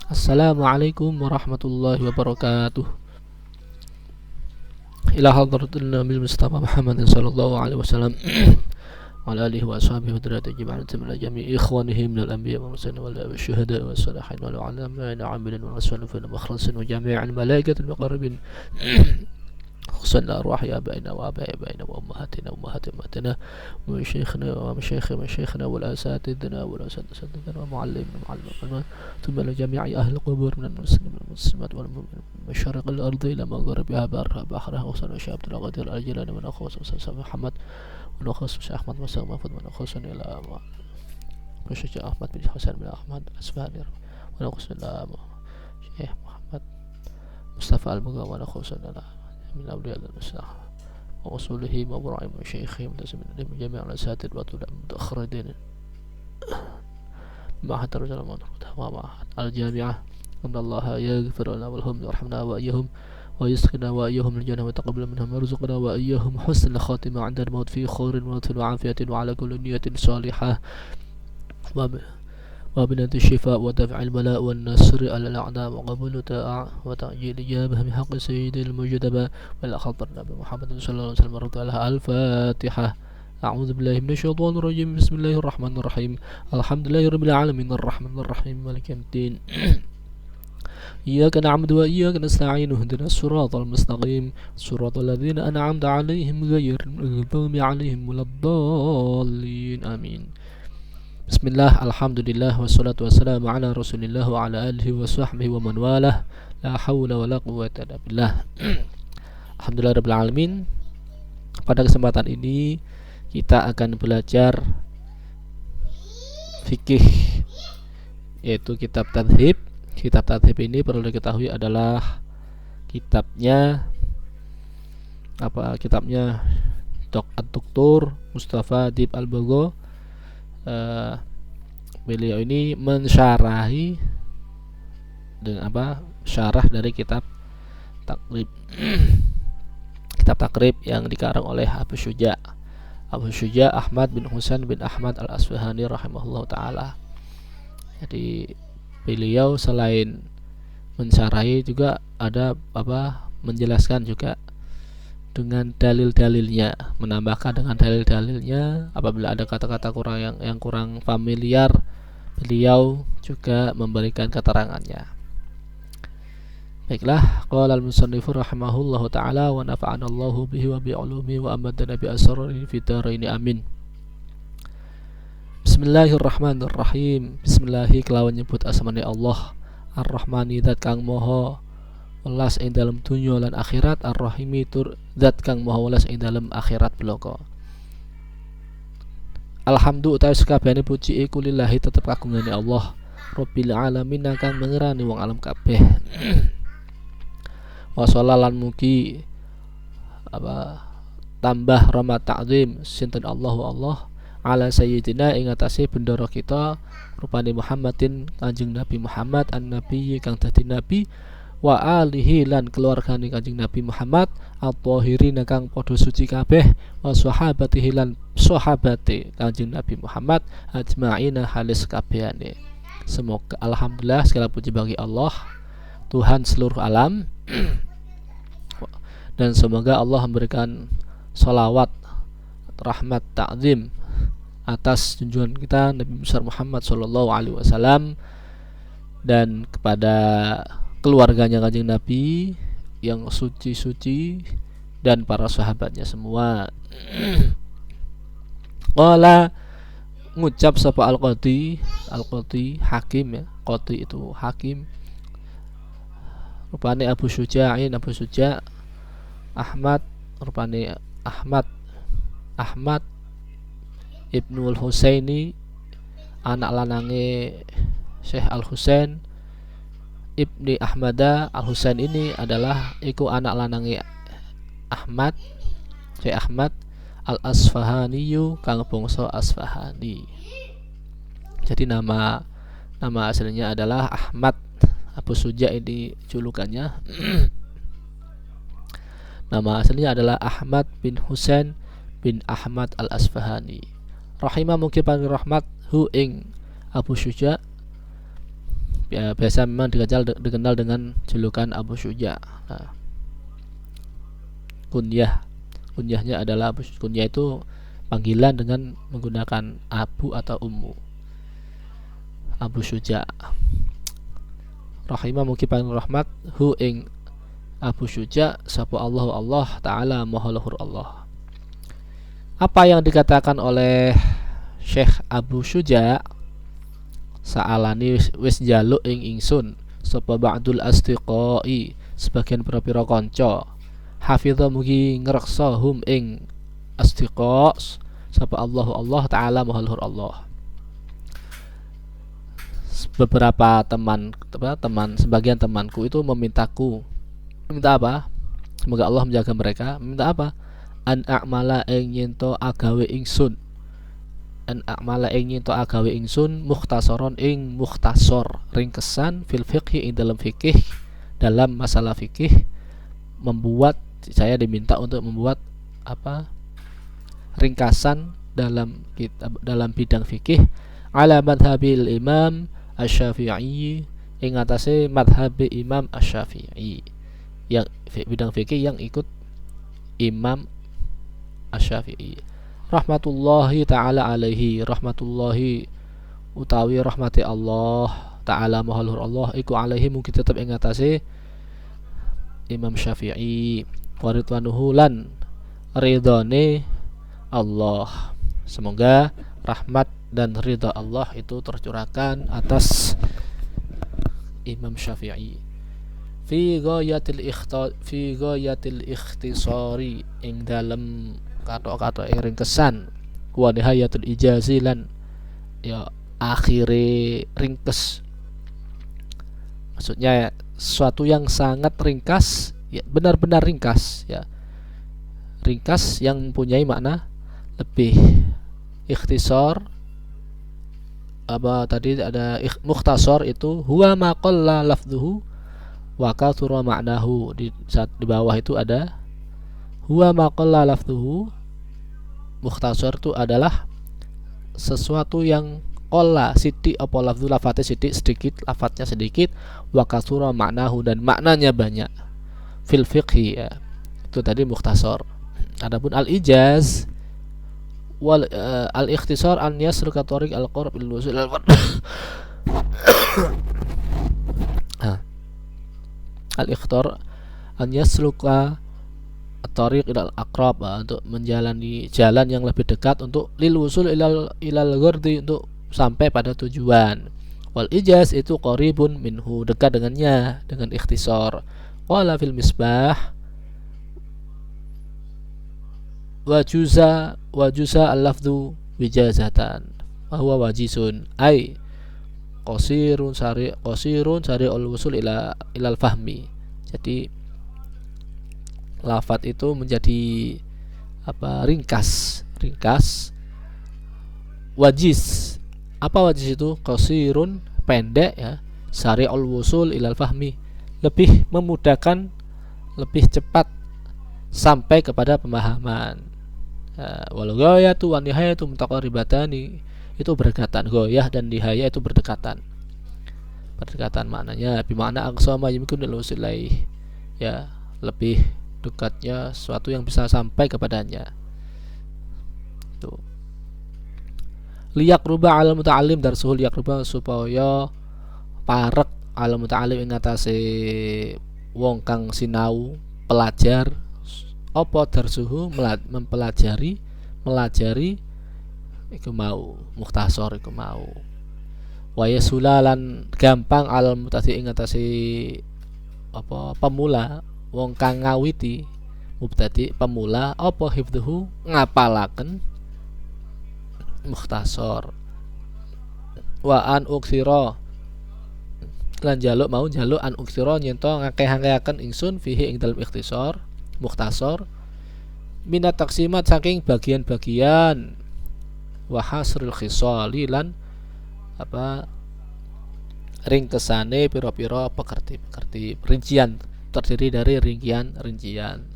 Assalamualaikum warahmatullahi wabarakatuh. Ila hadratil Nabi Mustafa Muhammad sallallahu alaihi wasallam wa ala alihi wa ashabihi wa dzurriyyatihi ajma'in wa jami'i ikhwanihi minal anbiya wal mursalin wal syuhada was salihin wal ulama wal 'amilin wal salafin wa mukhlasin wa jami'il malaikati al muqarrabin خصنا أرواح آبائنا وآبائنا وأمهاتنا وأمهات أمهاتنا ومشايخنا ومشايخنا والأساتذتنا والأساتذتنا ومعلمنا ثم لجميع أهل القبور من المسلمين والمسلمات والمؤمنين من مشارق الأرض إلى مغربها بحرها بحرها وصلنا شعب الغدير الأجلان من أخوص محمد ونخص أحمد مساء محمد ونخص إلى شيخ أحمد بن حسن بن أحمد أسفاني ونخص إلى شيخ محمد مصطفى المقام ونخص إلى من أولياء المسلح ووصولهم وبرعهم وشيخهم من جميع الأساتذة والمتأخرين معهد الرجال ومعهد الجامعة أن الله يغفر لنا ولهم ويرحمنا وإياهم ويسقنا وإياهم الجنة ويتقبل منهم ويرزقنا وإياهم حسن الخاتمة عند الموت في خير وعافية وعلى كل نية صالحة وبنت الشفاء ودفع البلاء والنصر على الأعداء وقبول وتعجيل إجابة بحق سيد المجتبى والأخطر النبي محمد صلى الله عليه وسلم رضي الله. الفاتحة. أعوذ بالله من الشيطان الرجيم. بسم الله الرحمن الرحيم. الحمد لله رب العالمين الرحمن الرحيم مالك يوم الدين. إياك نعبد وإياك نستعين اهدنا الصراط المستقيم صراط الذين أنعمت عليهم غير المغضوب عليهم ولا الضالين آمين. Bismillah, alhamdulillah, wassalatu wassalamu ala rasulillah wa ala alihi wa sahbihi wa man walah. La hawla wa la quwwata illa billah. Alhamdulillah rabbil alamin. Pada kesempatan ini kita akan belajar fikih, yaitu kitab tadhib. Kitab tadhib ini perlu diketahui adalah kitabnya Dr. Mustafa Dib Al-Bagho. Beliau ini mensyarahi dengan syarah dari kitab takrib kitab takrib yang dikarang oleh Abu Syuja Ahmad bin Husain bin Ahmad Al-Asfahani rahimahullah ta'ala. Jadi beliau selain mensyarahi juga ada menjelaskan juga dengan dalil-dalilnya, menambahkan dengan dalil-dalilnya. Apabila ada kata-kata yang kurang familiar, beliau juga memberikan keterangannya. Baiklah, qala al-musannifu rahimahullahu ta'ala wa nafa'ana Allahu bihi wa bi'ulumihi wa amadana bi asrarihi fi daraini amin. Bismillahirrahmanirrahim. Bismillahi kelawan nyebut asmane Allah, Ar-Rahmani zat kang moho welas ing dalam dunya lan akhirat, Ar-Rahimi tur zat kang maha welas ing dalam akhirat bloko. Alhamdulillah utawi sakabehane puji iku lillahi tetep kagungane Allah, Rabbil alamin kang mengerani wong alam kabeh. Wa shallalan mugi tambah rahmat ta'zim sinten Allah ala sayyidina ing atase bendara kita rupane Muhammadin Kanjeng Nabi Muhammad an-nabi kang dadi nabi, wa alihi lan keluargane Kanjeng Nabi Muhammad at-tahirin kang padha suci kabeh, wa sahabatihi lan sahabate Kanjeng Nabi Muhammad ajma'ina halis kabehane. Semoga alhamdulillah segala puji bagi Allah Tuhan seluruh alam dan semoga Allah memberikan salawat rahmat ta'zim atas junjungan kita Nabi besar Muhammad sallallahu alaihi wasallam dan kepada keluarganya Kanjeng Nabi yang suci-suci dan para sahabatnya semua. Qala ngucap sapa al-qadi hakim ya, qadi itu hakim. Rupane Abu Syuja Ahmad, rupane Ahmad Ibnul Husaini, anak lanange Syekh Al-Husain Ibni Ahmada. Al-Husain ini adalah anak lanangi Ahmad, Syekh Ahmad Al-Asfahaniyu kang bangsa Asfahani. Jadi nama aslinya adalah Ahmad. Abu Suja ini julukannya. Nama aslinya adalah Ahmad bin Husain bin Ahmad Al-Asfahani. Rahimah mungkin panggil rahmat hu ing Abu Syuja Ya, biasa memang dikenal dengan julukan Abu Syuja. Nah, kunyahnya adalah Abu. Kunyah itu panggilan dengan menggunakan Abu atau Ummu. Abu Syuja. Rahimah mugi paring rahmat hu ing Abu Syuja sapa Allah taala maha luhur Allah. Apa yang dikatakan oleh Syekh Abu Syuja, sa'alani wis njaluk ing ingsun sapa ba'dul astiqai, sebagian pira-pira kanca, hafidha mugi ngreksa hum ing astiqa sapa Allah taala maha luhur Allah. Beberapa teman sebagian temanku itu minta apa? Semoga Allah menjaga mereka. Minta apa? An a'mala ing nyento agawe ingsun. An a'mala ing nyento agawe ingsun mukhtasaron ing mukhtasar, ringkesan fil fiqhi ing dalam fikih, dalam masalah fikih. Saya diminta untuk membuat apa? Ringkasan dalam bidang fikih ala madhabil Imam Asy-Syafi'i, ing atase madhab Imam Asy-Syafi'i, yang bidang fikih yang ikut Imam Asy-Syafi'i rahmatullahi taala alaihi. Rahmatullahi utawi rahmati Allah taala maha luhur Allah iku alaihi mungkin tetap ing atase Imam Syafi'i, wa ridwanuhu lan ridhone Allah. Semoga rahmat dan ridha Allah itu tercurahkan atas Imam Syafi'i. Fi ghayatil ikhtisari, ing dalam kata-kata ringkesan, wa nihayatul ijazi lan ya akhire ringkes. Maksudnya sesuatu yang sangat ringkas, ya benar-benar ringkas, ya ringkas yang mempunyai makna lebih. Ikhtisar apa tadi ada mukhtasar itu huwa ma qalla lafdhuhu wa kathura ma'nahu. Di bawah itu ada huwa ma qalla lafdhuhu. Mukhtasar itu adalah sesuatu yang qalla sithik apa lafdhu, lafate sithik sedikit, lafadznya sedikit, wa kathura ma'nahu dan maknanya banyak. Fil fiqhi, ya. Itu tadi mukhtasar. Adapun al-ijaz wal al-ikhtisar an yasluka tariq al-qurb bil wusul al-ikhtar an yasluka tariq ilal aqrab, untuk menjalani jalan yang lebih dekat, untuk lil wusul ilal ghardi, untuk sampai pada tujuan. Wal ijaz itu qaribun minhu, dekat dengannya dengan ikhtisar. Qala fil misbah wajuza al-lafdhu wijazatan wa huwa wajisun ay qasirun sari al-wusul ilal fahmi. Jadi lafadz itu menjadi apa? ringkas. Wajiz, apa wajiz itu? Qasirun, pendek, ya. Sari al-wusul ilal fahmi, lebih memudahkan, lebih cepat sampai kepada pemahaman. Wal ghayatu wan nihayatu mutaqaribatani, itu berdekatan. Ghayah dan nihayah itu berdekatan maknanya bermakna aqsama yumkin al-wusul ilaih, ya lebih dekatnya sesuatu yang bisa sampai kepadanya. Tuh. Liyak ruba al muta'allim darsuhul, liyak ruba supaya parek al muta'allim ing atase wong kang sinau, pelajar, apa darsuhu mempelajari iku mau mukhtasar iku mau. Wa yasulalan gampang al mutasi ing atase apa pemula, wong kang ngawiti, mubtadi pemula, apa hifdzuhu ngapalaken mukhtasar. Wa an uksira lan jaluk an uksira nyento ngakeh-akehaken ingsun fihi ing dalam ikhtisar mukhtasar minat taksimat saking bagian-bagian, wa hasrul khisali lan apa ringkesane pira-pira pekerti rincian, terdiri dari rincian.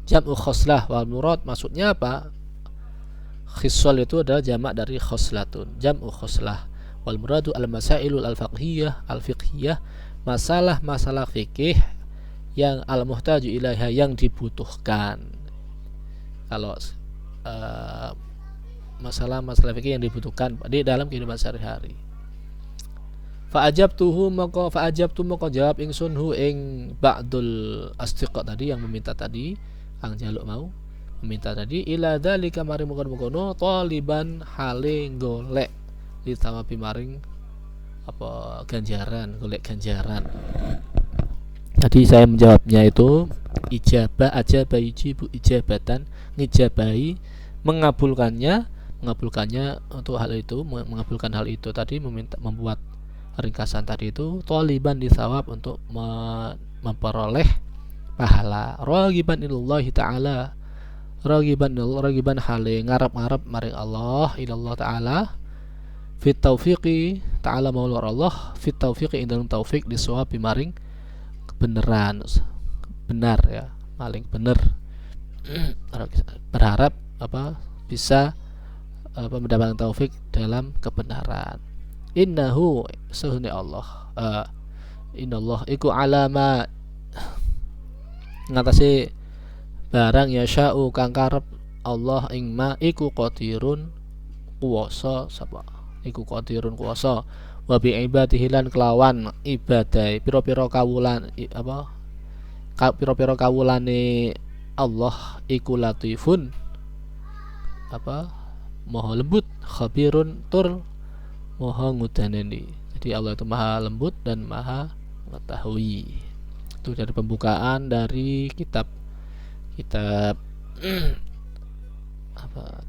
Jam'u khoslah wal murad, maksudnya apa? Khisal itu adalah jamak dari khoslatun, jam'u khoslah. Wal muradu al-masailul al-fiqhiyah, masalah-masalah fikih yang al-muhtaju ilaiha, yang dibutuhkan. Kalau masalah-masalah fikih yang dibutuhkan di dalam kehidupan sehari-hari. Fa'ajabtu moko jawab ingsun hu ing ba'dul asdiqa tadi, yang meminta tadi, kang jaluk mau meminta tadi, ila dzalika maring mungkon-mungkono taliban hale golek ditawapi maring apa ganjaran, golek ganjaran. Tadi saya menjawabnya itu ijabah aja yujibu ijabatan, ngijabahi, mengabulkannya untuk hal itu, mengabulkan hal itu tadi, membuat ringkasan tadi itu taliban disawab, untuk memperoleh pahala, ragiban illallahi ta'ala, ragiban hale ngarep-ngarep maring Allah, ilallah ta'ala, fit taufiqi ta'ala maulur Allah, fit taufiqi dalam taufik disawab maring kebenaran, benar ya, paling benar. Berharap bisa mendapatkan taufik dalam kebenaran. Innahu sahuni Allah, innallah iku alama ngatasi barang ya sya'u kang karep Allah ing ma iku qadirun kuwasa, sapa iku qadirun kuwasa, wa bi ibadihi lan kelawan ibadah pira-pira kawulan pira-pira kawulane Allah iku latifun maha lembut, khabirun tur maha ngudaneni. Jadi Allah itu maha lembut dan maha mengetahui. Itu dari pembukaan dari kitab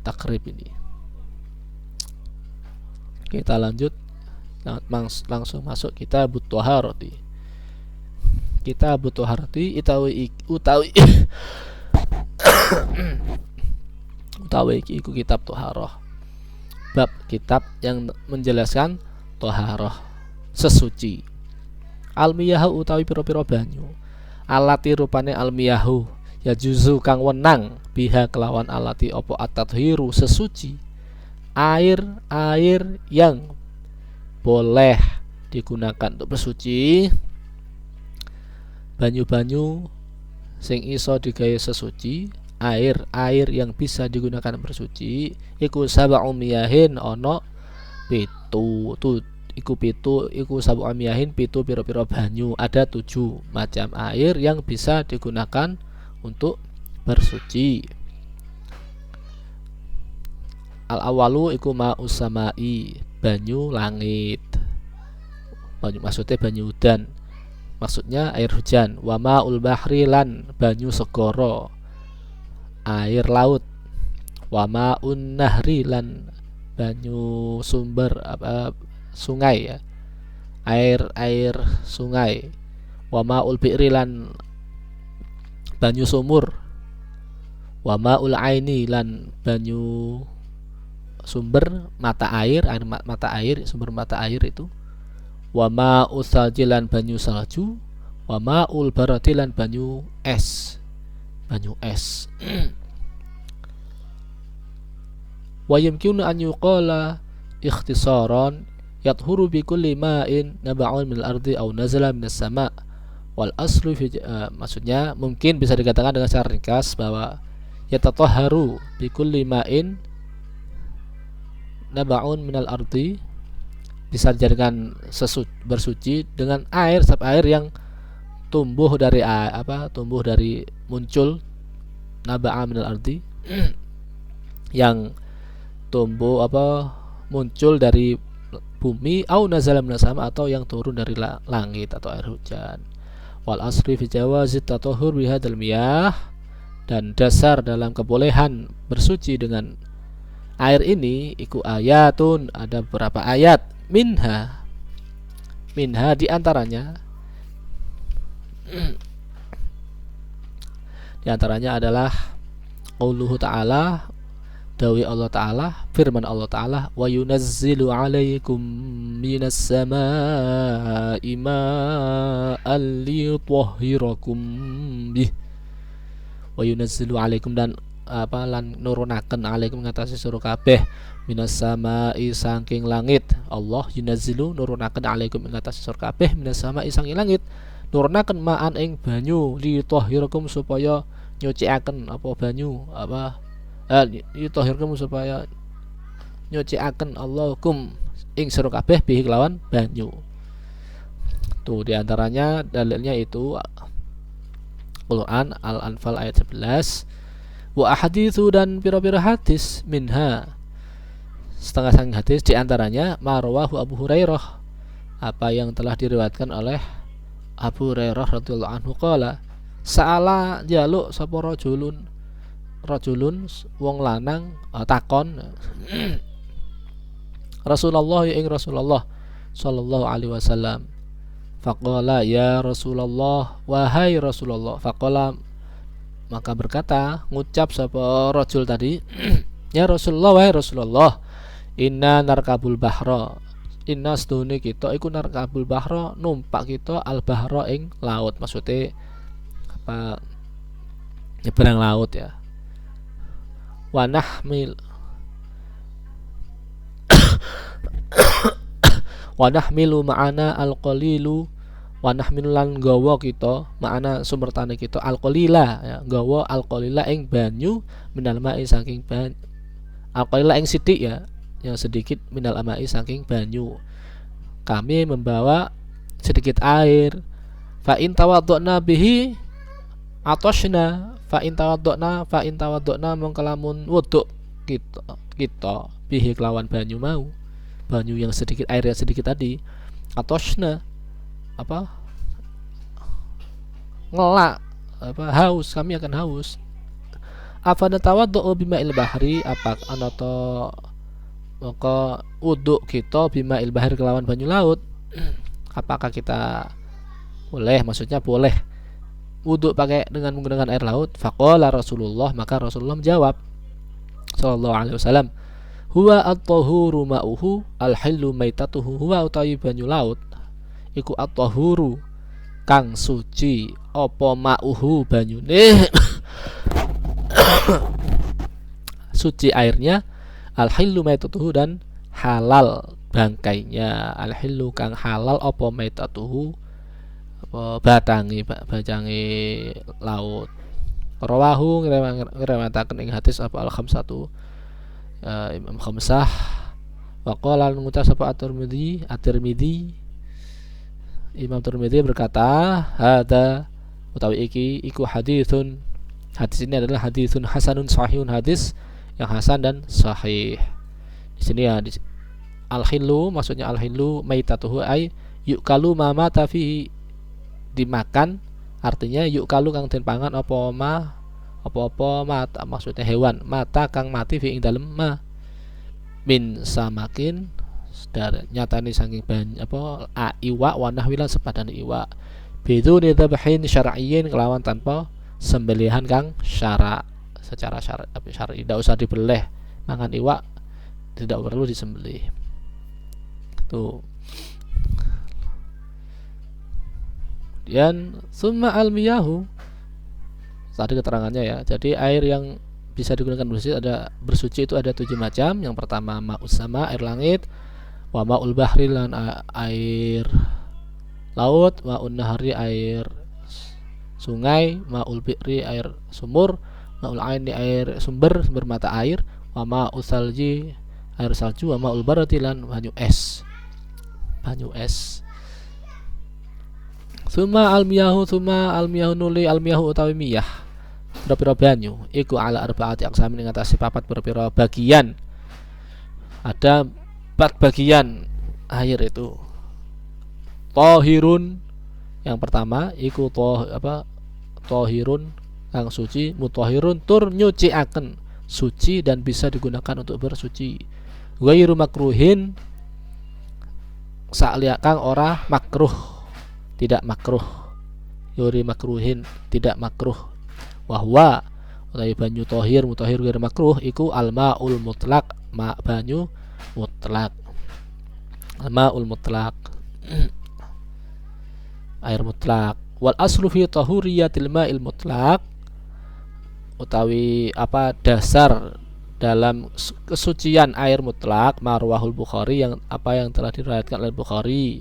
takrib ini. Kita lanjut langsung masuk kitabut thaharati. Kitabut thaharati utawi iku kitab thaharah. Bab kitab yang menjelaskan thaharah, sesuci. Almiyahu utawi pira-pira banyu, alati rupane almiyahu ya juzu kang wenang biha kelawan alati opo at-tathhiru sesuci, air yang boleh digunakan untuk bersuci, banyu-banyu sing iso digawe sesuci, air yang bisa digunakan bersuci, iku sab'u miyahin ono pitu, iku sab'u miyahin pitu pira-pira banyu, ada 7 macam air yang bisa digunakan untuk bersuci. Al-awalu iku ma'us samai, banyu langit. Maksudnya banyu udan, maksudnya air hujan. Wa ma'ul bahri lan banyu segara, air laut. Wa ma'un nahri lan banyu sumber sungai ya, air sungai. Wa ma'ul bi'ri lan banyu sumur. Wa ma'ul aini lan banyu sumber mata air, sumber mata air itu. Wa ma'ul salji lan banyu salju. Wa ma'ul barati lan banyu es. Wa yumkinu an yuqala ikhtisaran yathuru bi kulli ma'in naba'un minal ardi aw nazala minas sama'. Wal aslu maksudnya mungkin bisa dikatakan dengan secara ringkas bahwa yatatahharu bi kulli ma'in naba'un minal ardi, bisa dijadikan bersuci dengan setiap air yang tumbuh dari muncul naba'a minal ardi yang tumbuh muncul dari bumi, au nazala minas sama, atau yang turun dari langit atau air hujan. Wal asri fi jawazit tatahhur bihadzal miyah, dan dasar dalam kebolehan bersuci dengan air ini iku ayatun, ada beberapa ayat, minha di antaranya adalah qauluhu ta'ala, dawi Allah Ta'ala, firman Allah Ta'ala, wa yunazzilu 'alaikum minas samaa'i ma'an liyutahhirakum bih. Wa yunazzilu 'alaikum, dan lan nurunaken alaikum ngatasi sira kabeh minas samai saking langit. Allah yunazzilu nurunaken alaikum ngatasi sira kabeh minas samai saking langit, nurunaken ma'an ing banyu li tahhirakum supaya nyucikaken apa banyu apa li tahhirakum supaya nyucikaken Allahukum ing sira kabeh bihi kelawan banyu. Tuh diantaranya dalilnya itu Quran Al-Anfal ayat 11, wa ahaditsu dan pira-pira hadis minha setengah sang hadis diantaranya marwahu Abu Hurairah apa yang telah diriwayatkan oleh Abu Hurairah radhiyallahu anhu qala sa'ala jaluk sapa rajulun wong lanang takon Rasulullah ing Rasulullah sallallahu alaihi wasallam. Faqala ya Rasulullah, wahai Rasulullah. Faqala maka berkata ngucap sapa rajul tadi ya Rasulullah, wahai Rasulullah, inna narkabul bahra, inna sedune kita iku narkabul bahra numpak kita al bahra ing laut, maksudnya apa nyebrang laut ya. Wa nahmil wa nahmilu ma'ana al-qalilu wa nahmilu lan gawa kita ma'ana sumber tane kita al-qalila ya, gawa al-qalila ing banyu minal ma'i saking banyu, al-qalila ing sithik ya, yang sedikit minal ma'i saking banyu. Kami membawa sedikit air. Fa in tawadduna bihi atashna, fa in tawadduna mongkalamun wudu kita bihi kelawan banyu mau, banyu yang sedikit, air yang sedikit tadi, atosna apa ngelak apa haus, kami akan haus. Apa natawaddu bima'il bahri, apa anato maka wuduk kita bima'il bahri kelawan banyu laut. Apakah kita boleh, maksudnya boleh wuduk pakai dengan menggunakan air laut? Faqala Rasulullah, maka Rasulullah menjawab sallallahu alaihi wasallam, huwa at-tahuru ma'uhu al-hillu maitatuhu, huwa utawi banyu laut iku at-tahuru kang suci apa ma'uhu banyune suci airnya, al-hillu maitatuhu dan halal bangkainya, al-hillu kang halal apa maitatuhu apa batangi laut. Rawahu ngriwayataken ing hadis apa al-khamsatu Imam Khamsah. Wa qala ngucap sapa at-Tirmidzi Imam Tirmidzi berkata hada utawi iki iku haditsun, hadis ini adalah haditsun hasanun sahihun, hadis yang hasan dan sahih. Di sini ya al-hillu, maksudnya al-hillu maitatuhu ay yukalu ma mata fihi, dimakan, artinya yukalu kang den pangan apa mata, maksudnya hewan mata kang mati fi ing dalem ma min samakin dari nyatane saking apa iwa wanah wilan sepadan iwa biduni dzabhin syar'iyyin kelawan tanpa sembelihan kang secara syar'i, tidak usah dibeleh mangan iwa, tidak perlu disembelih. Tuh. Kemudian summa al-miyahu, tadi keterangannya ya. Jadi air yang bisa digunakan bersuci itu ada 7 macam. Yang pertama ma'us sama, air langit, wa ma'ul bahri lan air laut, ma'un nahari air sungai, ma'ul bi'ri air sumur, ma'ul aini air sumber mata air, wa ma'ul salji air salju, wa ma'ul barati lan banyu es. Summa al-miyahu nuli al-miyahu utawi miyah pira-pira banyu iku ala arba'ati aqsamin ing atase 4 pira-pira bagian. Ada 4 bagian air itu. Tahirun, yang pertama iku tahirun kang suci, mutahhirun tur nyuciaken, suci dan bisa digunakan untuk bersuci. Ghairu makruhin, sakliya kang ora makruh, tidak makruh. Yuri makruhin, tidak makruh. Wahwa utawi banyu tahir mutahhir ghairu makruh iku al-ma'ul mutlaq, banyu mutlak, al-ma'ul mutlaq air mutlak. Wal aslu fi tahuriyatil ma'il mutlaq, utawi apa dasar dalam kesucian air mutlak marwahul Bukhari, yang apa yang telah diriwayatkan oleh Bukhari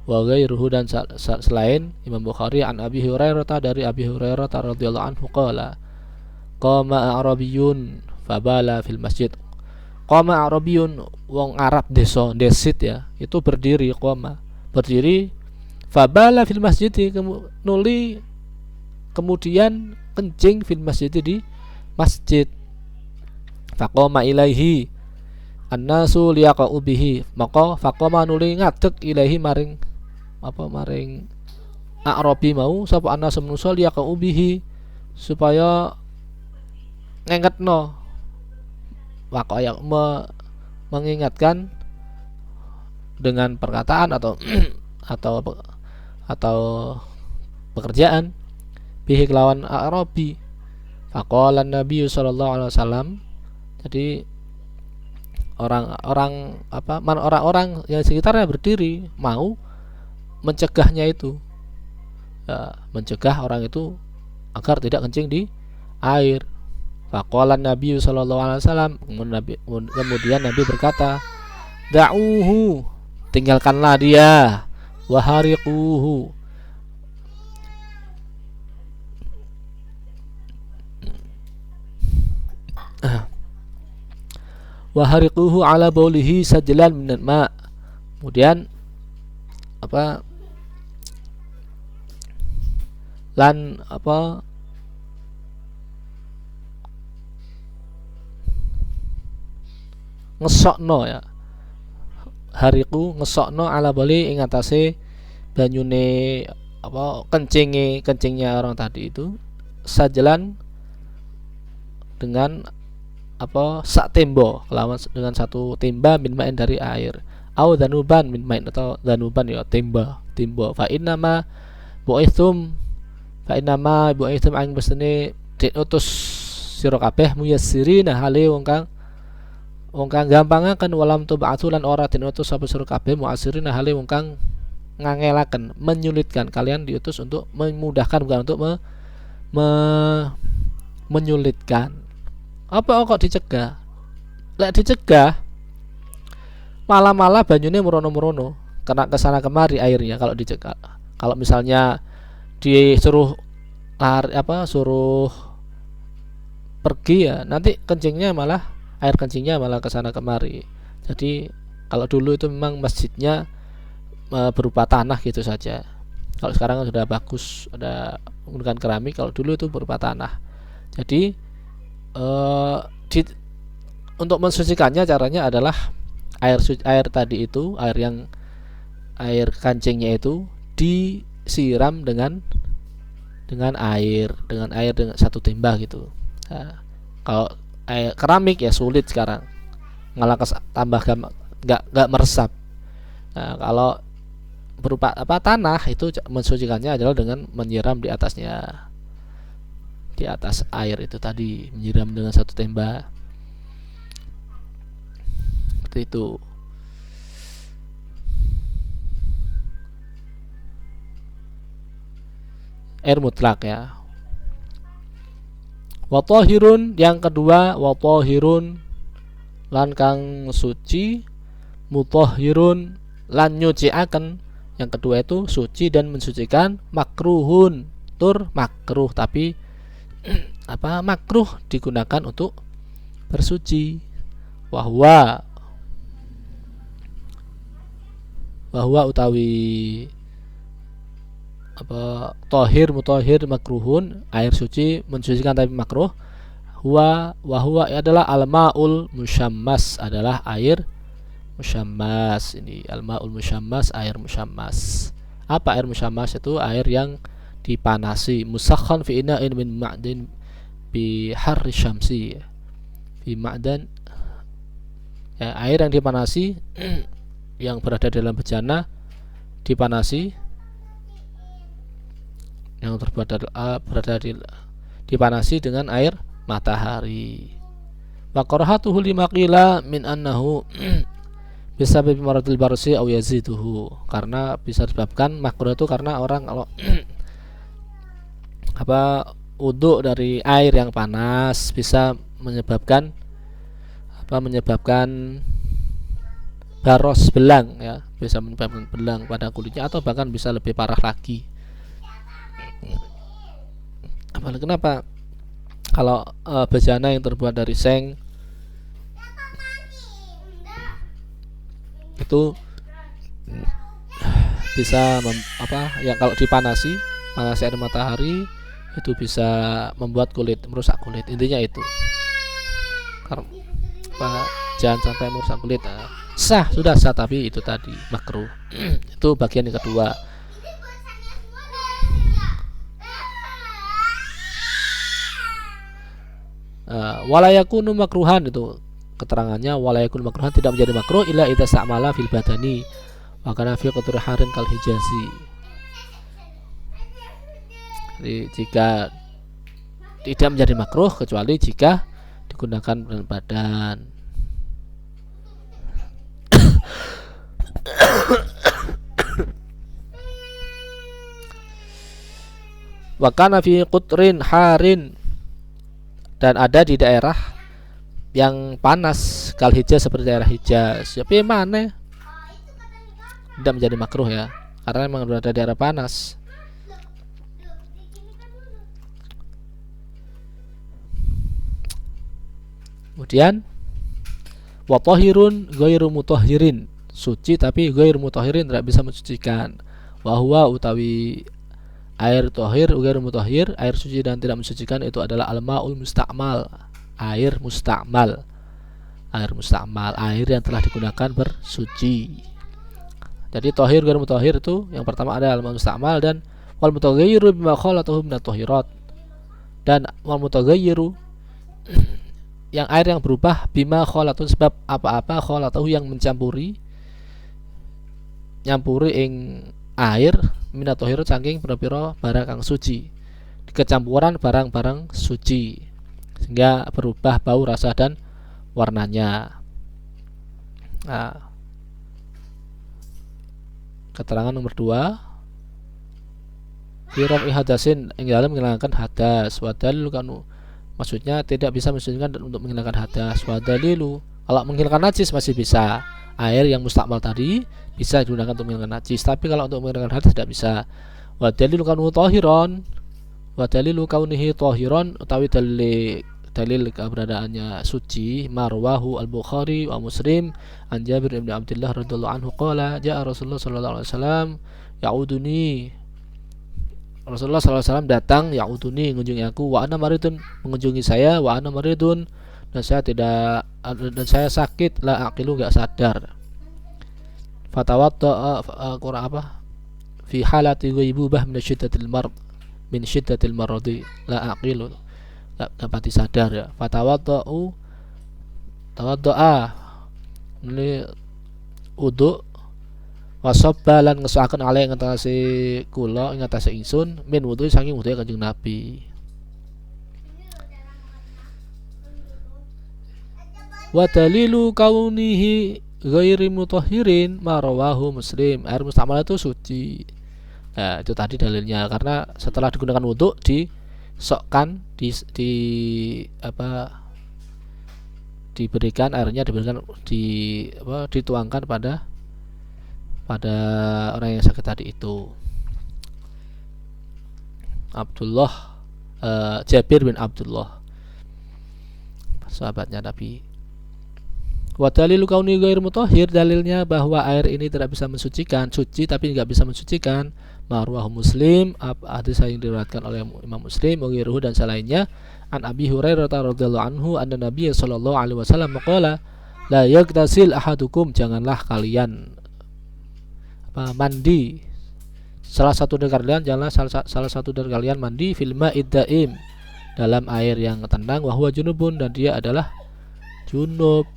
wa ghairuhu, dan selain Imam Bukhari, an Abi Hurairah, dari Abi Hurairah radhiyallahu anhu qala qama a'rabiyyun fabala fil masjid. Qama a'rabiyyun, wong Arab desit ya, itu berdiri, qama berdiri, fabala fil masjid, nuli kemudian kencing, fil masjid di masjid. Faqama ilaihi annasu liyaqa'u bihi, maka faqama nuli ngadeg ilaihi maring a'rabi mau sapa annasu manusa liyaqa'u bihi, supaya ngengetno, waqaya mengingatkan dengan perkataan atau atau pekerjaan, bihi kelawan a'rabi. Faqala Nabi sallallahu alaihi wasallam, jadi orang-orang yang sekitarnya berdiri mau mencegahnya itu, ya, mencegah orang itu agar tidak kencing di air. Faqala Nabi sallallahu alaihi wasallam, kemudian Nabi berkata, da'uhu, tinggalkanlah dia, wahariquhu, wahariquhu ala baulihi sajlan minal ma. Kemudian ngesokno ya, hariku ngesokno ala bauli ing atase banyune kencingnya orang tadi itu, sajlan dengan sak tembo, kelawan dengan satu timba min ma'in dari air, au danuban min ma'in, atau danuban ya timba fa innama bu'ithum aing bestene diutus sira kabeh muyassirina hale wong kang gampangaken, walam tub'atsu lan ora diutus sapa sira kabeh mu'assirina hale wong kang ngangelaken, menyulitkan. Kalian diutus untuk memudahkan, bukan untuk menyulitkan. Apa kok dicegah? Lek dicegah malah banyune merono-merono, kena kesana kemari airnya kalau dicegah. Kalau misalnya disuruh suruh pergi ya, nanti air kencingnya malah kesana kemari. Jadi kalau dulu itu memang masjidnya berupa tanah gitu saja. Kalau sekarang sudah bagus, ada menggunakan keramik. Kalau dulu itu berupa tanah. Jadi untuk mensucikannya caranya adalah air tadi itu, air kancingnya itu disiram dengan air dengan satu timba gitu. Nah, kalau air keramik ya sulit sekarang, malah tambah nggak meresap. Nah, kalau berupa tanah itu mensucikannya adalah dengan menyiram di atasnya, di atas air itu tadi, menyiram dengan satu timba seperti itu. Air mutlak ya. Wa thahirun, yang kedua, wa thahirun lan kang suci, mutahhirun lan nyuciaken. Yang kedua itu suci dan mensucikan, makruhun tur makruh, tapi makruh digunakan untuk bersuci. Wahwa utawi mutahhir makruhun, air suci mensucikan tapi makruh. Wahwa adalah almaul musyammas, adalah air musyammas. Ini almaul musyammas, air musyammas. Apa air musyammas? Itu air yang dipanasi, musakhan fi ina'in min ma'din bi harri syamsi, fi ma'dan ya, air yang dipanasi yang berada dalam bejana, dipanasi, yang dipanasi dengan air matahari. Wa qarahatuhu lima qila min annahu bisa bimaradil barsi aw yaziduhu, karena bisa disebabkan makruh itu karena orang kalau wudu dari air yang panas bisa menyebabkan baros belang ya, bisa menyebabkan belang pada kulitnya atau bahkan bisa lebih parah lagi. Apalagi kenapa kalau bejana yang terbuat dari seng itu bisa ya kalau dipanasi air matahari itu bisa membuat merusak kulit. Intinya itu jangan sampai merusak kulit. Sudah sah tapi itu tadi makruh. Itu bagian yang kedua. Walayakunu makruhan, itu keterangannya walayakunu makruhan, tidak menjadi makruh illa idza sa'mala fil badani wa kana fi qadri harin kal hijazi. Jadi, jika tidak menjadi makruh kecuali jika digunakan dalam badan. Wa kana fi qutrin harin, dan ada di daerah yang panas kal Hijaz, seperti daerah Hijaz. Tapi mana tidak menjadi makruh ya, karena memang berada di daerah panas. Kemudian wa tahirun ghairu mutahhirin, suci tapi ghairu mutahhirin, tidak bisa mensucikan. Wa huwa utawi air tahir ghairu mutahhir, air suci dan tidak mensucikan, itu adalah al-ma'ul musta'mal, air musta'mal, air yang telah digunakan bersuci. Jadi tahir ghairu mutahhir itu yang pertama ada al-ma'ul musta'mal, dan wal mutaghayyiru bima khalatahu minat tahirat, dan wal mutaghayyiru yang air yang berubah bima kholatun, sebab apa-apa kholatahu yang nyampuri ing air minat tahirat saking pira-pira barang kang suci, kecampuran barang-barang suci sehingga berubah bau, rasa dan warnanya. Keterangan nomor 2, firam ihadasin, yang dalam menghilangkan hadas, wadal kanu, maksudnya tidak bisa mensucikan untuk menghilangkan hadas. Wadalilu, kalau menghilangkan najis masih bisa, air yang mustakmal tadi bisa digunakan untuk menghilangkan najis, tapi kalau untuk menghilangkan hadas tidak bisa. Wadalilu kanu tahiron, wadalilu kaunihi tahiron, utawi dalil keberadaannya suci, marwahu al-Bukhari wa Muslim an Jabir bin Abdullah radhiyallahu anhu qala jaa Rasulullah sallallahu alaihi wasallam ya'uduni, Rasulullah SAW datang, ya'uduni, mengunjungi aku, wa ana maridun, mengunjungi saya, wa ana maridun, dan saya sakit, la aqilu, enggak sadar. Fatawadda fi halati ghaibubah min syiddatil maradi, la aqilu, enggak dapat sadar ya. Tawadda'a ini wudu, wasabba lan ngesuaken alai ing atase kula, ing atase ingsun, min wudu saking wudu Kanjeng Nabi. Wa dalilu kaunihi ghairi mutahhirin ma rawahu Muslim, air mustakmal itu suci. Nah, itu tadi dalilnya, karena setelah digunakan wudu disokkan diberikan airnya, dituangkan pada orang yang sakit tadi itu. Jabir bin Abdullah, sahabatnya Nabi. Wa dalilu kauni ghair mutahhir, dalilnya bahwa air ini tidak bisa mensucikan, suci tapi tidak bisa mensucikan, marwah Muslim, hadis yang diriwayatkan oleh Imam Muslim, dan selainnya, an Abi Hurairah radhiyallahu anhu anna Nabi sallallahu alaihi wasallam qala la yaghtasil ahadukum, janganlah kalian mandi, salah satu dari kalian mandi fil ma'id daim, dalam air yang tenang, wa huwa junubun, dan dia adalah junub.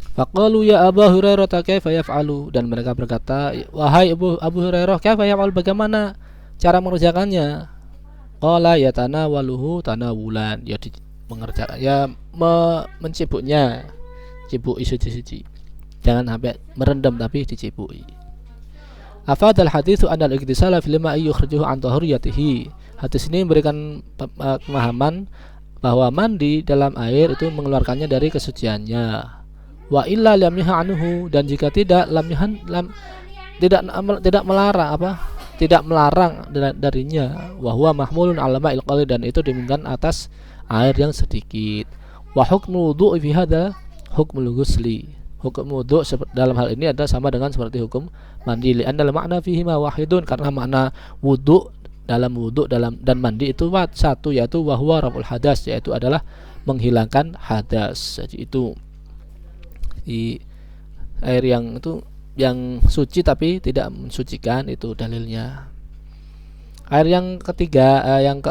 Faqalu ya Abu Hurairah kaifa yaf'alu, dan mereka berkata, wahai Abu Hurairah, kaifa yaf'al, bagaimana cara mengerjakannya? Qala yatanawaluhu tanawulan, ya mengerjakan, ya mencibuknya, cibuk isi, jangan sampai merendam tapi dicipuki. Afadal haditsu anna al-iktisala fil ma'i yukhrijuhu an tahuriyatihi, Hadis ini memberikan pemahaman bahwa mandi dalam air itu mengeluarkannya dari kesuciannya. Wa illa lam anhu, dan jika tidak tidak melarang tidak melarang darinya. Wa huwa mahmulun ala ma'il qalil, dan itu dimungkinkan atas air yang sedikit. Wa hukmu wudu' fi hadza hukmul ghusli. Hukum wudu' dalam hal ini adalah sama dengan seperti hukum mandi. Li'anna al-ma'na fihi ma wahidun, karena makna wudu' dan mandi itu satu, yaitu wahwa raful hadas, yaitu adalah menghilangkan hadas. Jadi itu di air yang itu yang suci tapi tidak mensucikan, itu dalilnya. Air yang ketiga yang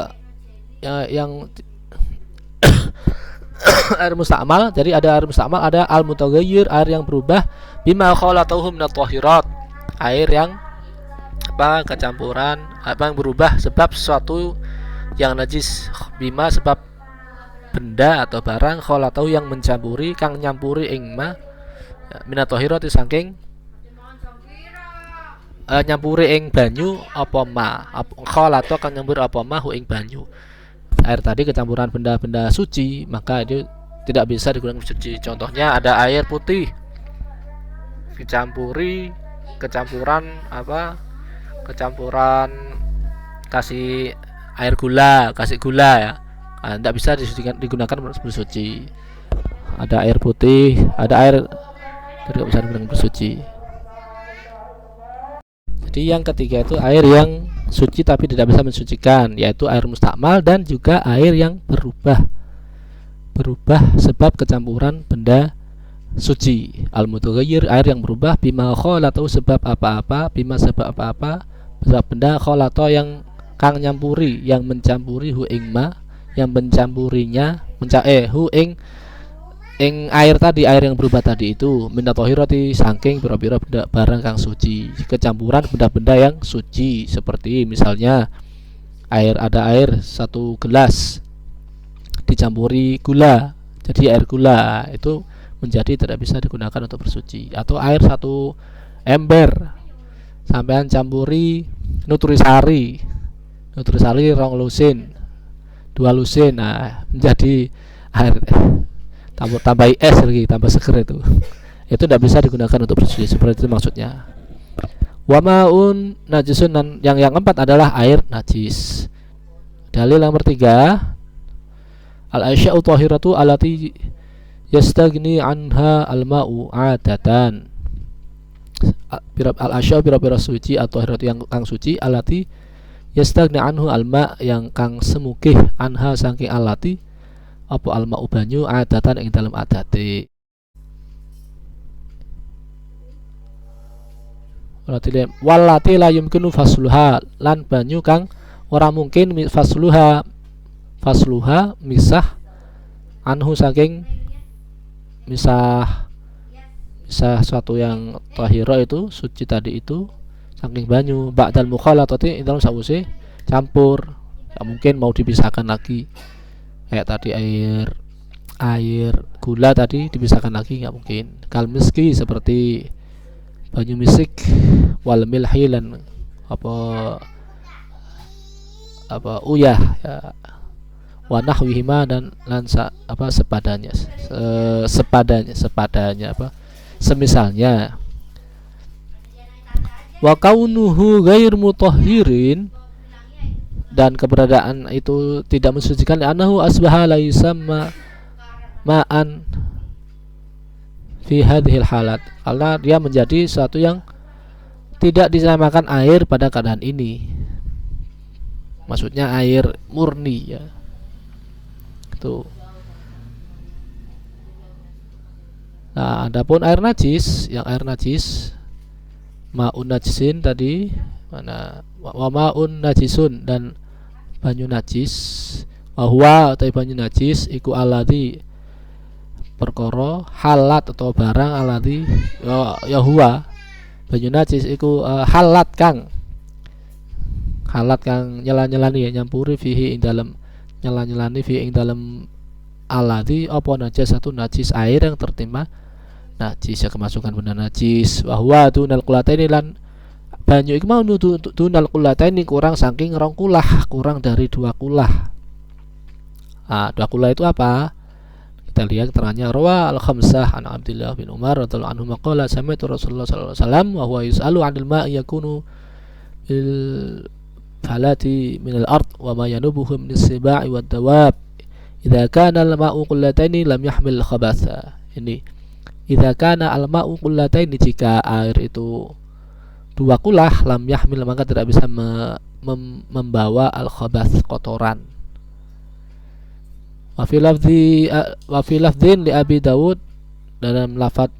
air musta'mal. Jadi ada air musta'mal, ada al-mutaghayyir, air yang berubah, bima khalatuhu minat tahirat, air yang kecampuran yang berubah sebab sesuatu yang najis, bima sebab benda atau barang khalatuhu yang mencampuri, kang nyampuri ing ma minat tahirat saking nyampuri ing banyu apa ma, khalatu kang nyampuri apa ma hu ing banyu. Air tadi kecampuran benda-benda suci, maka itu tidak bisa digunakan suci. Contohnya ada air putih kecampuran kasih air gula, ya, tidak bisa digunakan bersuci. Ada air putih, ada air tidak bisa digunakan bersuci. Jadi yang ketiga itu air yang suci tapi tidak bisa mensucikan, yaitu air mustakmal dan juga air yang berubah sebab kecampuran benda suci. Al-mutaghayyir, air yang berubah, bima khalatu sebab apa-apa, sebab benda khalatu yang kang nyampuri, yang mencampuri hu ing ma, yang mencampurinya hu ing air tadi, air yang berubah tadi itu minat tahirati saking pira-pira barang kang suci, kecampuran benda-benda yang suci. Seperti misalnya ada air 1 gelas dicampuri gula, jadi air gula itu menjadi tidak bisa digunakan untuk bersuci. Atau air 1 ember sampean campuri nutrisari 2 lusin, nah menjadi air tambahi es lagi, tambah seger, itu tidak bisa digunakan untuk bersuci. Seperti itu maksudnya. Wa ma'un najisun, dan yang keempat adalah air najis. Dalil yang bertiga, al-asya'u tahiratu allati yastagni anha al-ma'u adatan. Al-asya'u pira-pira suci atau tahiratu yang kang suci, allati yastagni anhu al-ma' yang kang semukih, anha saking allati apa al-ma'u banyu, adatan ing dalam adate. Walati la yumkinu fasluha, lan banyu kang ora mungkin fasluha misah anhu saking misah suatu yang tahira itu suci tadi itu saking banyu, ba'dal mukhalatati ing dalam sawise campur, tak mungkin mau dipisahkan lagi. Kayak tadi air gula tadi dipisahkan lagi, nggak mungkin. Kal miski, seperti banyu misik, wal milhi, lan uyah ya, wa nahwihima, dan sepadanya semisalnya. Wa kaunuhu ghair mutahhirin, dan keberadaan itu tidak mensucikan, anahu asbaha laisa ma'an fi hadhil halat, karena dia menjadi sesuatu yang tidak dinamakan air pada keadaan ini, maksudnya air murni ya. Itu. Nah, adapun air najis, ma'un najisin tadi, mana wa ma'un najisun, dan banyu najis, bahwa atau banyu najis iku aladi perkara halat atau barang aladi ya huwa banyu najis iku halat kang nyala-nyalani ya, nyampuri fihi ing dalam nyala-nyalani fihi ing dalam aladi apa najis, satu najis air yang tertimpa najis ya, kemasukan benda najis, bahwa dunal qulataini, lan banyu iku mau dunal kullataini kurang saking rong kulah, kurang dari 2 kulah. 2 kulah itu apa? Kita lihat keterangannya rawa al-khamsah an Abdullah bin Umar radhiyallahu anhu maqala sami'tu Rasulullah sallallahu alaihi wasallam wa huwa yus'alu 'anil ma'i yakunu bil falati min al-ard wa ma yanubuhu min as-siba'i wad dawab idza kana al-ma'u qullataini lam yahmil khabatha. Ini idza kana al-ma'u qullataini, jika air itu 2 kulah, lam yahmil maka tidak bisa membawa al-khabath, kotoran. Wa fi lafdhin li Abi Dawud, dalam lafaz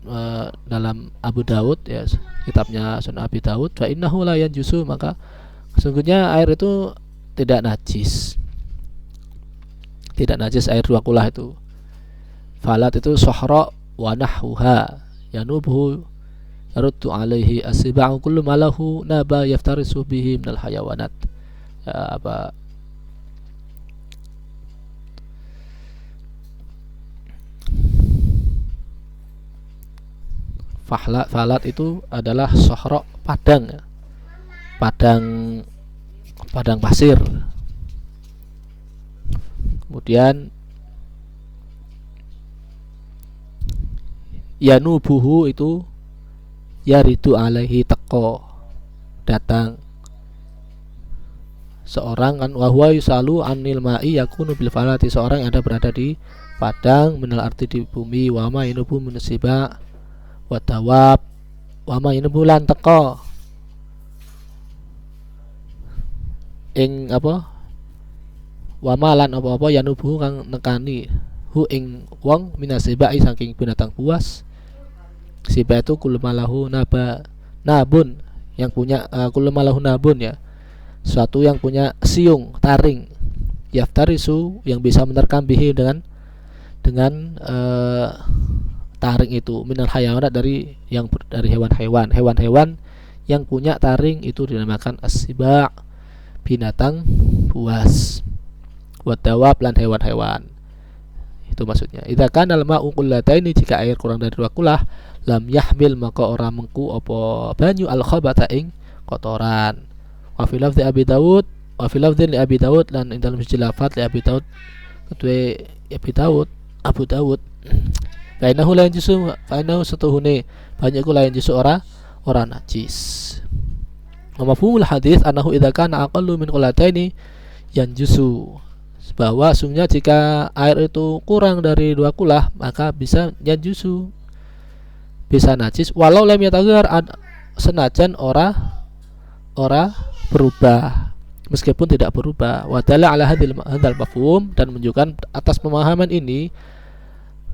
dalam Abu Dawud ya, kitabnya Sunan Abi Dawud, fa innahu la yanjusu, maka sesungguhnya air itu tidak najis. Tidak najis air 2 kulah itu. Falat itu sohra wa nahwuha yanubuhu yaruddu alaihi as-siba'u kullu malahu naba yaftarisu bihi minal hayawanat. Falat itu adalah sohra, padang pasir. Kemudian yanubuhu itu yaridu alaihi, teko, datang seorang kan, wahwa yusalu anil ma'i yakunu bil falati, seorang yang ada berada di padang, minal arti di bumi, wama yanubu minasiba wadawab, wama yanubu lan teko ing apa, wama lan apa-apa yanubu kang nekani hu ing wong minasibai saking binatang buas. Siba itu kulmalahu nabun, yang punya kulmalahu nabun ya, suatu yang punya siung, taring, yaftarisu, yang bisa menerkam bihi dengan taring itu, minal hayawanat, dari hewan-hewan yang punya taring itu dinamakan as-siba', binatang buas, wadawab lan hewan-hewan. Itu maksudnya. Idza kana al-ma'u qullataini, jika air kurang dari 2 kulah, lam yahmil maka ora mengku apa banyu al-khabata ing kotoran. Wa fi lafzi Abi Dawud, wa fi lafzi li Abi Dawud, lan ing dalam siji lafaz li Abi Dawud, ketue Abu Dawud, fainahu la yanjusu, fainahu setuhune banyak ku la yanjusu ora najis. Wa mafhumul hadis annahu idza kana aqallu min qullataini yanjusu, bahwa sungguhnya jika air itu kurang dari 2 kulah maka bisa yanjusu, bisa najis, walau lam yataghayar, senajan ora berubah, meskipun tidak berubah. Wa dalla ala hadzal mafhum, dan menunjukkan atas pemahaman ini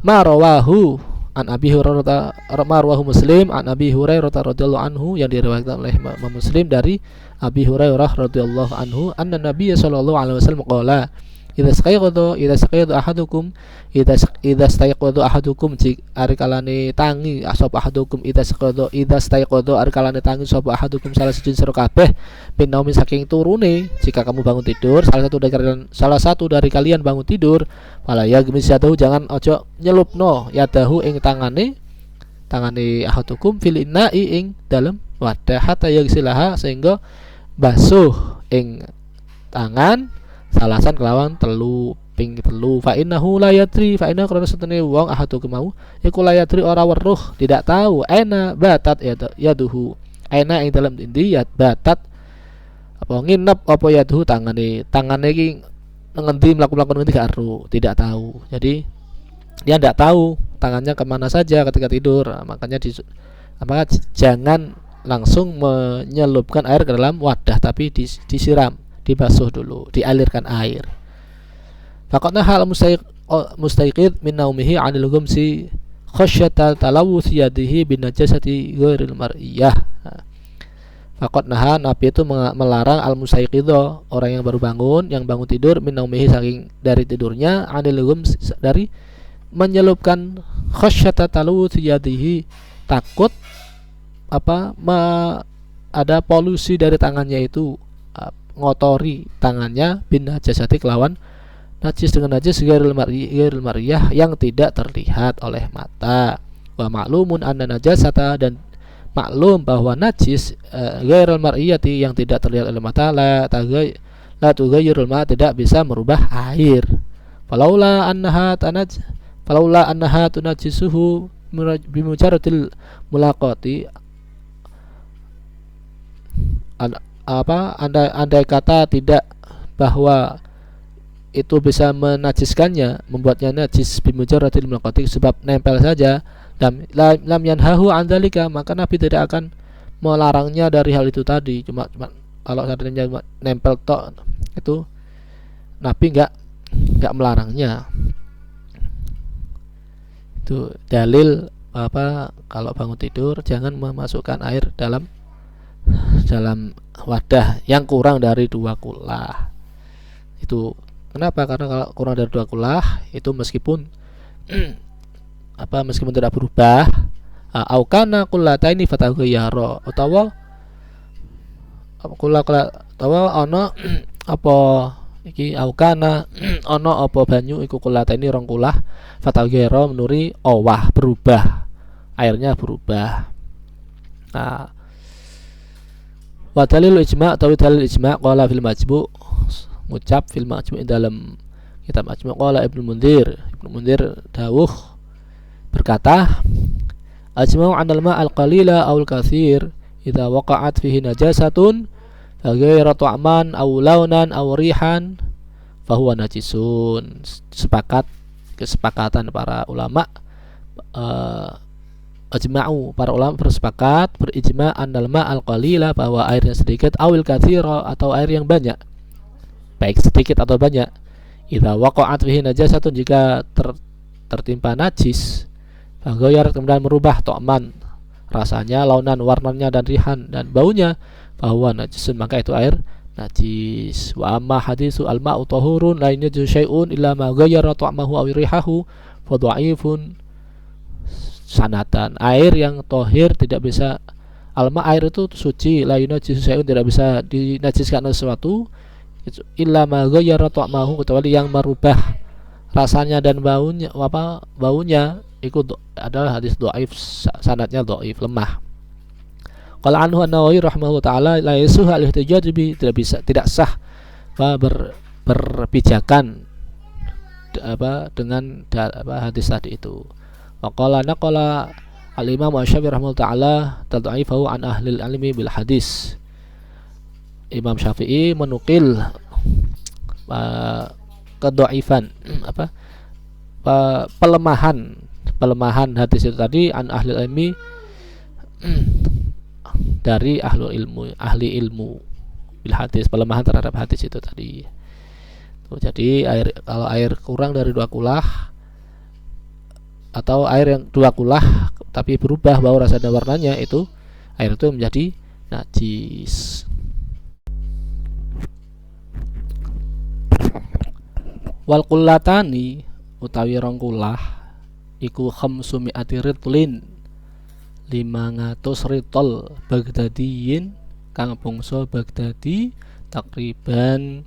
ma rawahu an Abi Hurairah, ma rawahu Muslim an Abi Hurairah radhiyallahu anhu, yang diriwayatkan oleh Imam Muslim dari Abi Hurairah radhiyallahu anhu, anna Nabiy sallallahu alaihi wasallam qala idza stayqadha ahadukum arikalane tangi sapa ahadukum idza stayqadha arikalane tangi sapa ahadukum salah siji sira kabeh pinaumi saking turune, jika kamu bangun tidur, salah satu dari kalian bangun tidur, wala yagmis yadahu, jangan ojo nyelupno yadahu ing tangane ahadukum fil ina'i ing dalam wadah, hatta yagsilaha, sehingga basuh ing tangan salasan kelawan ping telu. Fa innahu la yadri, fa inna karena setene wong ahadukum mau iku la yadri, ora weruh, tidak tahu aina batat yaduhu, aina ing dalam indi batat apa nginep apa yaduhu, tangane iki ngendi mlaku-mlaku ngendi gak ero, tidak tahu. Jadi dia tidak tahu tangannya kemana saja ketika tidur. Makanya jangan langsung menyelupkan air ke dalam wadah, tapi disiram, dibasuh dulu, dialirkan air. Faqadna hal mustaiqid min naumihi 'anil ghumsi khasyata talawuth yadihi bin najasati ghairil mar'iyah. Faqadna, Nabi itu melarang al mustaiqidho, orang yang baru bangun, yang bangun tidur, min naumihi, saking dari tidurnya, 'anil ghumsi, dari menyelupkan khasyata talawuth yadihi, takut ada polusi dari tangannya itu, ngotori tangannya, bin najasati, kelawan najis, dengan najis ghairil mar'iyah, yang tidak terlihat oleh mata. Wa ma'lumun anna najasata, dan maklum bahwa najis ghairul mar'iyati yang tidak terlihat oleh mata la tughayyirul ma tidak bisa merubah air. Falaula annaha tunajjisuhu bimujarradil mulaqati, andai kata tidak bahwa itu bisa menajiskannya, membuatnya najis bimujarradil mulaqati, sebab nempel saja, lam yanhahu an dzalika, maka Nabi tidak akan melarangnya dari hal itu tadi. Cuma kalau seandainya nempel tok, itu Nabi enggak melarangnya. Itu dalil kalau bangun tidur jangan memasukkan air dalam wadah yang kurang dari 2 kulah. Itu kenapa? Karena kalau kurang dari 2 kulah itu meskipun tidak berubah, aukana kullataini fataghayyara, utawa ana apa iki aukana ana apa banyu iku kullataini 2 kulah fataghayyara menuri owah, berubah, airnya berubah. Nah, wa dalil ijma' atau dalil ijma' qala fil majmu', ngucap fil majmu' dalam kitab majmu', qala Ibnu Munzir dawuh berkata, ajma'u 'anal ma'al qalila aw al-katsir idza waqa'at fihi najasatun ghairu ta'man aw launan aw rihan fahuwa najisun. Kesepakatan para ulama, ajma'u, para ulama berijma' 'anal ma'al qalila, bahwa air yang sedikit, awil katsira, atau air yang banyak, baik sedikit atau banyak, idza waqa'at fihi najasatun, jika tertimpa najis, faghayyar, kemudian merubah ta'man, rasanya, launan, warnanya, dan rihan, dan baunya, bahwa najisun, maka itu air najis. Wa amma hadisu al-ma'u tahurun la yajuz syai'un illa ma ghayyara ta'mahu aw rihahu fa dha'ifun sanatan. Air yang tohir tidak bisa, air itu suci, la yajuz syai'un, tidak bisa dinajiskan sesuatu, illa ma ghayyara ta'mahu, kecuali yang merubah rasanya dan baunya itu adalah hadis dhaif, sanadnya dhaif, lemah. Qala anhu an-Nawawi rahimahullah taala la yasuh al-ihtijaj bi, tidak sah berpijakan dengan hadis tadi itu. Wa qala naqala al-Imam Asy-Syafi'i rahimahullah taala tad'ifahu an ahli al-ilmi bil hadis. Imam Syafi'i menukil kedhaifan pelemahan hadis itu tadi an ahli ilmi, dari ahli ilmu bil hadis, pelemahan terhadap hadis itu tadi. Jadi kalau air kurang dari 2 kulah atau air yang 2 kulah tapi berubah bau, rasa, dan warnanya, itu air itu menjadi najis. Wal qullatani, utawi 2 kulah iku khamsumi'ati ritlin, 500 ritol Baghdadiyin kang bangsa Baghdadi, takriban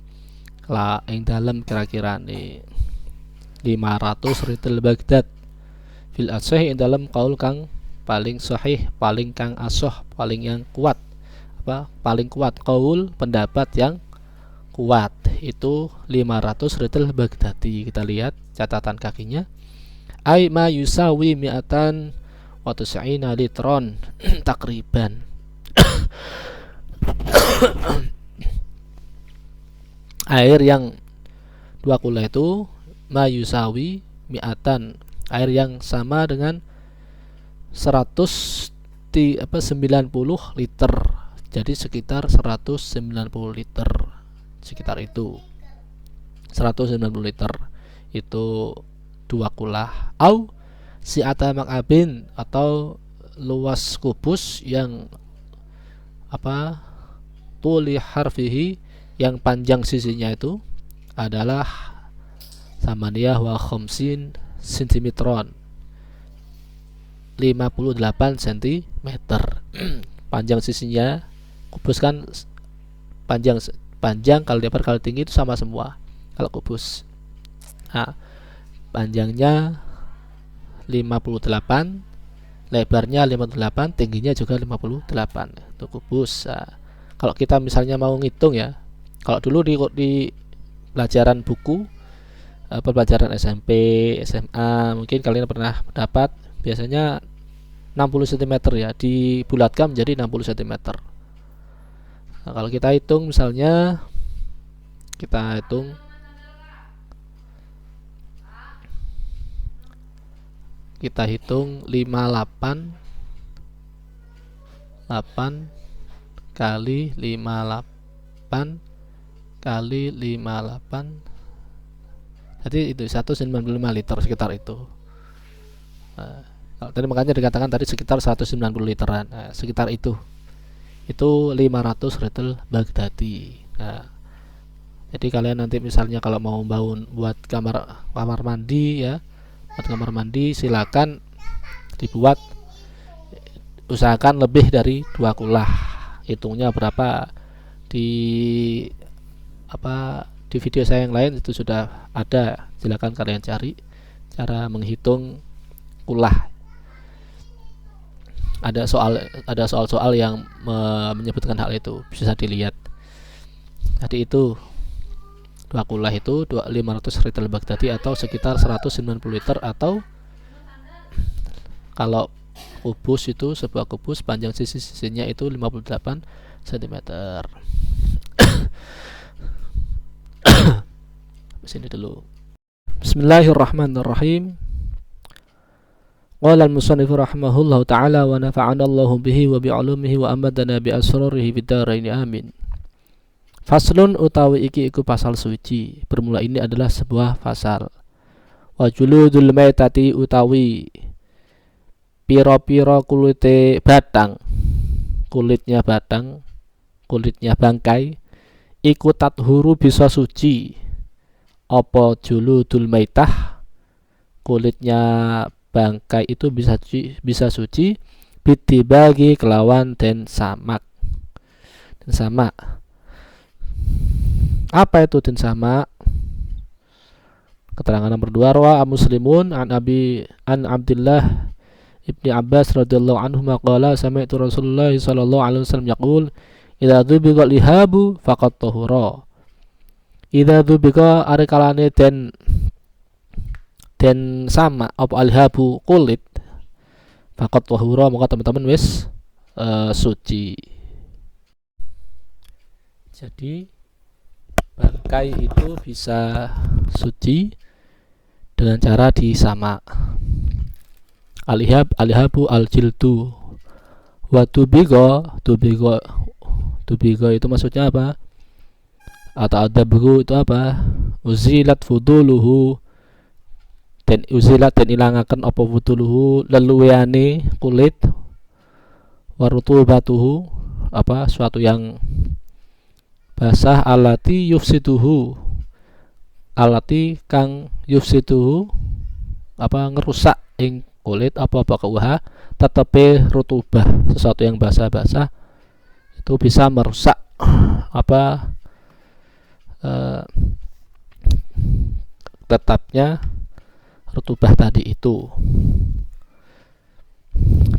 la ing dalem kira-kirane 500 ritel Baghdad, fil asih ing dalem kaul kang paling sahih, paling kang asoh, paling yang kuat, paling kuat, kaul pendapat yang kuat itu 500 ritel Baghdadi. Kita lihat catatan kakinya, ai ma yusawi mi'atan wa tus'ina litron takriban. Air yang 2 kulah itu mayusawi mi'atan, air yang sama dengan 190 liter, jadi sekitar 190 liter, sekitar itu 190 liter itu 2 kulah. Au si'ata mak'abin, atau luas kubus yang tuli harfihi, yang panjang sisinya itu adalah samaniyah wa khamsin sentimetron, 58 cm. Panjang sisinya, kubus kan panjang kali lebar kali tinggi itu sama semua kalau kubus. Nah, panjangnya 58, lebarnya 58, tingginya juga 58 untuk kubus. Nah, kalau kita misalnya mau ngitung ya, kalau dulu di pelajaran buku, pelajaran SMP, SMA, mungkin kalian pernah dapat biasanya 60 cm ya, dibulatkan menjadi 60 cm. Nah, kalau kita hitung misalnya, kita hitung 58 kali 58 kali 58, jadi itu 195 liter sekitar itu. Nah, tadi makanya dikatakan tadi sekitar 190 literan. Nah, sekitar itu 500 ritel Baghdadi. Nah, jadi kalian nanti misalnya kalau mau buat kamar mandi ya, buat kamar mandi silakan dibuat, usahakan lebih dari 2 kulah. Hitungnya berapa di video saya yang lain itu sudah ada, silakan kalian cari cara menghitung kulah. Ada soal-soal yang menyebutkan hal itu, bisa dilihat. Jadi itu 2 kulah itu 500 ritel Baghdadi atau sekitar 190 liter, atau kalau kubus itu sebuah kubus panjang sisinya itu 58 cm. Sini dulu. Bismillahirrahmanirrahim. Qala al-musannif rahimahullahu ta'ala wa nafa'ana Allahu bihi wa bi'ulumihi wa amadana bi asrarihi fid dharain amin. Faslun utawi iki iku pasal suci. Bermula ini adalah sebuah pasal. Wa juludul maitati utawi piro-piro kulitnya bangkai iku tathuru bisa suci. Apa juludul maitah, kulitnya bangkai itu bisa suci bitibagi kelawan dan samak. Apa itu dan samak? Keterangan nomor 2, rawa Muslimun an Abdullah Ibni Abbas radhiyallahu anhu maqala sami'tu Rasulullah sallallahu alaihi wasallam yaqul idza dhubiqa lihabu faqad tahura. Idza dhubiqa arikalane den sama apa alhabu kulit faqad tahura, maka teman-teman wis suci. Jadi bangkai itu bisa suci dengan cara disamak. Alhabu aljildu wa tubigo itu maksudnya apa? Atau adabru itu apa? Uzilat fuduluhu, dan ilangaken apa fuduluhu leluweane kulit, warutubatuhu apa suatu yang basah, alati kang yufsituhu apa ngerusak ing kulit apa kauha tetapi rutubah, sesuatu yang basah-basah itu bisa merusak apa tetapnya rutubah tadi itu.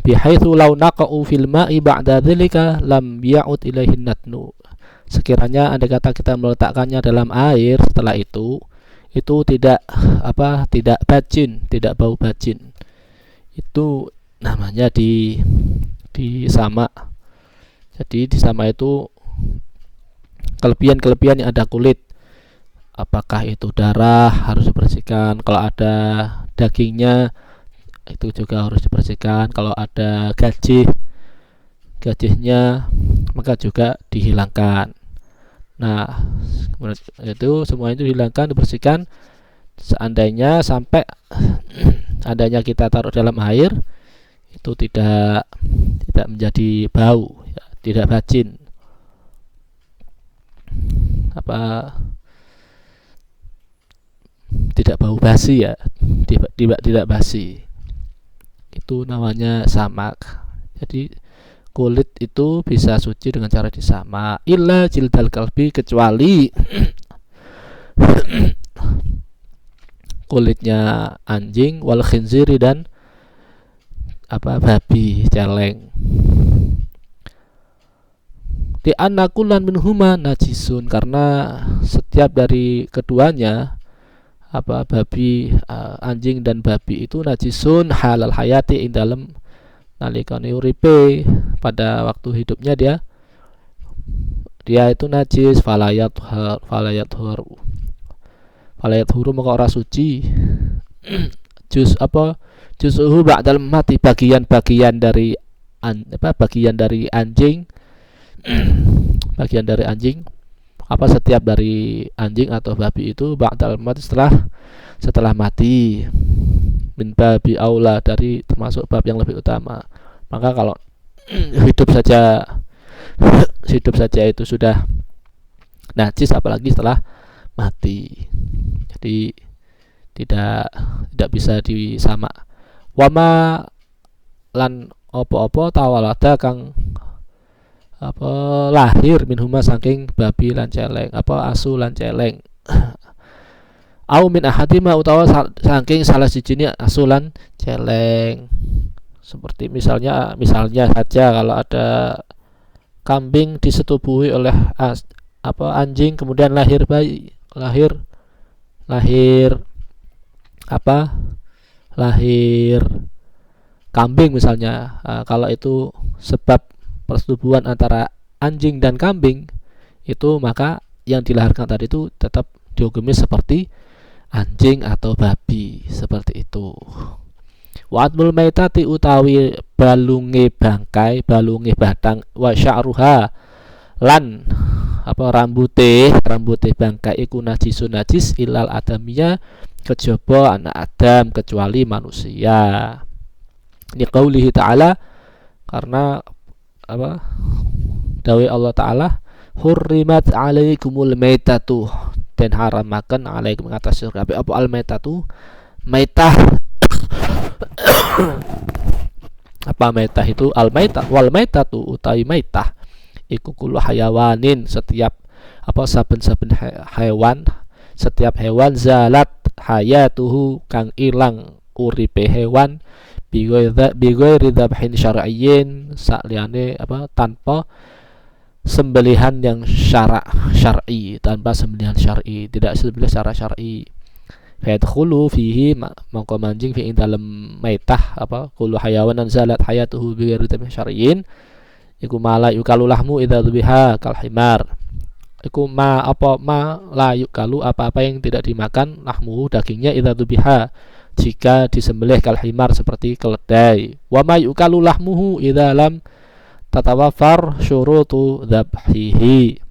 Bihaitsu law naqa'u fil ma'i ba'da dzalika lam ya'ud ilaihi natnu. Sekiranya andai kata kita meletakkannya dalam air setelah itu tidak bacin, tidak bau bacin. Itu namanya disamak. Jadi disamak itu kelebihan yang ada kulit. Apakah itu darah harus dibersihkan, kalau ada dagingnya itu juga harus dibersihkan, kalau ada gajihnya maka juga dihilangkan. Nah, itu semua itu dihilangkan, dibersihkan. Seandainya kita taruh dalam air itu tidak menjadi bau ya, tidak bacin tidak bau basi ya, tidak basi, itu namanya samak. Jadi kulit itu bisa suci dengan cara disamak. Illa jildal kalbi, kecuali kulitnya anjing, wal khinziri, dan babi celeng. Di anakulan minhuma najisun, karena setiap dari keduanya babi, anjing dan babi itu najisun halal hayati ing dalem nalikane uripe, pada waktu hidupnya dia itu najis. Falayat huru maka ora suci. Jusuhu ba'dal mati, bagian dari anjing bagian dari anjing, setiap dari anjing atau babi itu ba'dal mati, setelah mati, min babi aula, dari termasuk bab yang lebih utama. Maka kalau hidup saja itu sudah najis, apalagi setelah mati. Jadi tidak bisa disama. Wama lan opo-opo tawalada kang lahir minhuma saking babi lan celeng, asu lan celeng. Au min ahadima, utawa saking salah sijine asu lan celeng. Seperti misalnya saja kalau ada kambing disetubuhi oleh anjing, kemudian lahir kambing misalnya. Kalau itu sebab persetubuhan antara anjing dan kambing, itu maka yang dilahirkan tadi itu tetap dihukumi seperti anjing atau babi, seperti itu. Wa'atmul maitati, utawi balunge bangkai, balunge batang, wa sya'ruha lan rambute bangkai iku najisun najis, ilal adamiyah, kejaba anak Adam, kecuali manusia. Ini qaulihi ta'ala, karena dawai Allah Ta'ala, hurrimat alaikumul maitatu, dan haramakan alaikum atas surga al maitatu, maitah. Maitah itu al maitah, wal maitatu utawi maitah iku kullu hayawanin, setiap saben-saben hewan, setiap hewan zalat hayatuhu kang ilang uripe hewan, bighairi dzabhin syar'iyyin, sakliyane tanpa sembelihan yang syar'i, tanpa sembelihan syar'i, tidak sembelih secara syar'i. Fayadkhulu fihi, mongko manjing fi dalam maitah kullu hayawanan zalat hayatuhu bighairi dzabhin syar'iyyin, iku mala yukalu lahmu idza dzubiha kal himar. Iku ma la yukalu, apa yang tidak dimakan, lahmu dagingnya, idza dzubiha jika disembelih, kal himar seperti keledai. Wa ma yukalu lahmuhu idza lam tatawafar syurutu dzabhihi,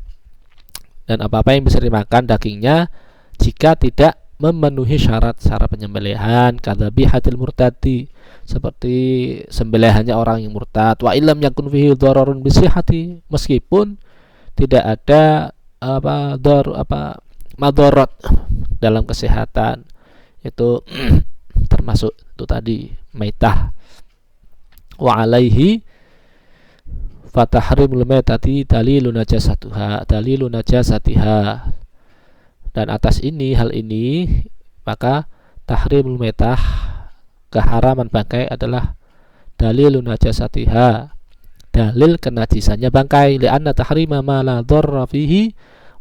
dan apa yang bisa dimakan dagingnya jika tidak memenuhi syarat-syarat penyembelihan. Kadzabihatil murtadi, seperti sembelihannya orang yang murtad. Wa illam yakun fihi dhararun bisihhati, meskipun tidak ada madarat dalam kesehatan, itu termasuk itu tadi maitah. Wa alaihi fatahrimul maitati dalilun najasatiha, dan atas hal ini maka tahrimul maitah, keharaman bangkai adalah dalilun najasatiha, dalil kenajisannya bangkai. Li'anna tahrima ma la dharra fihi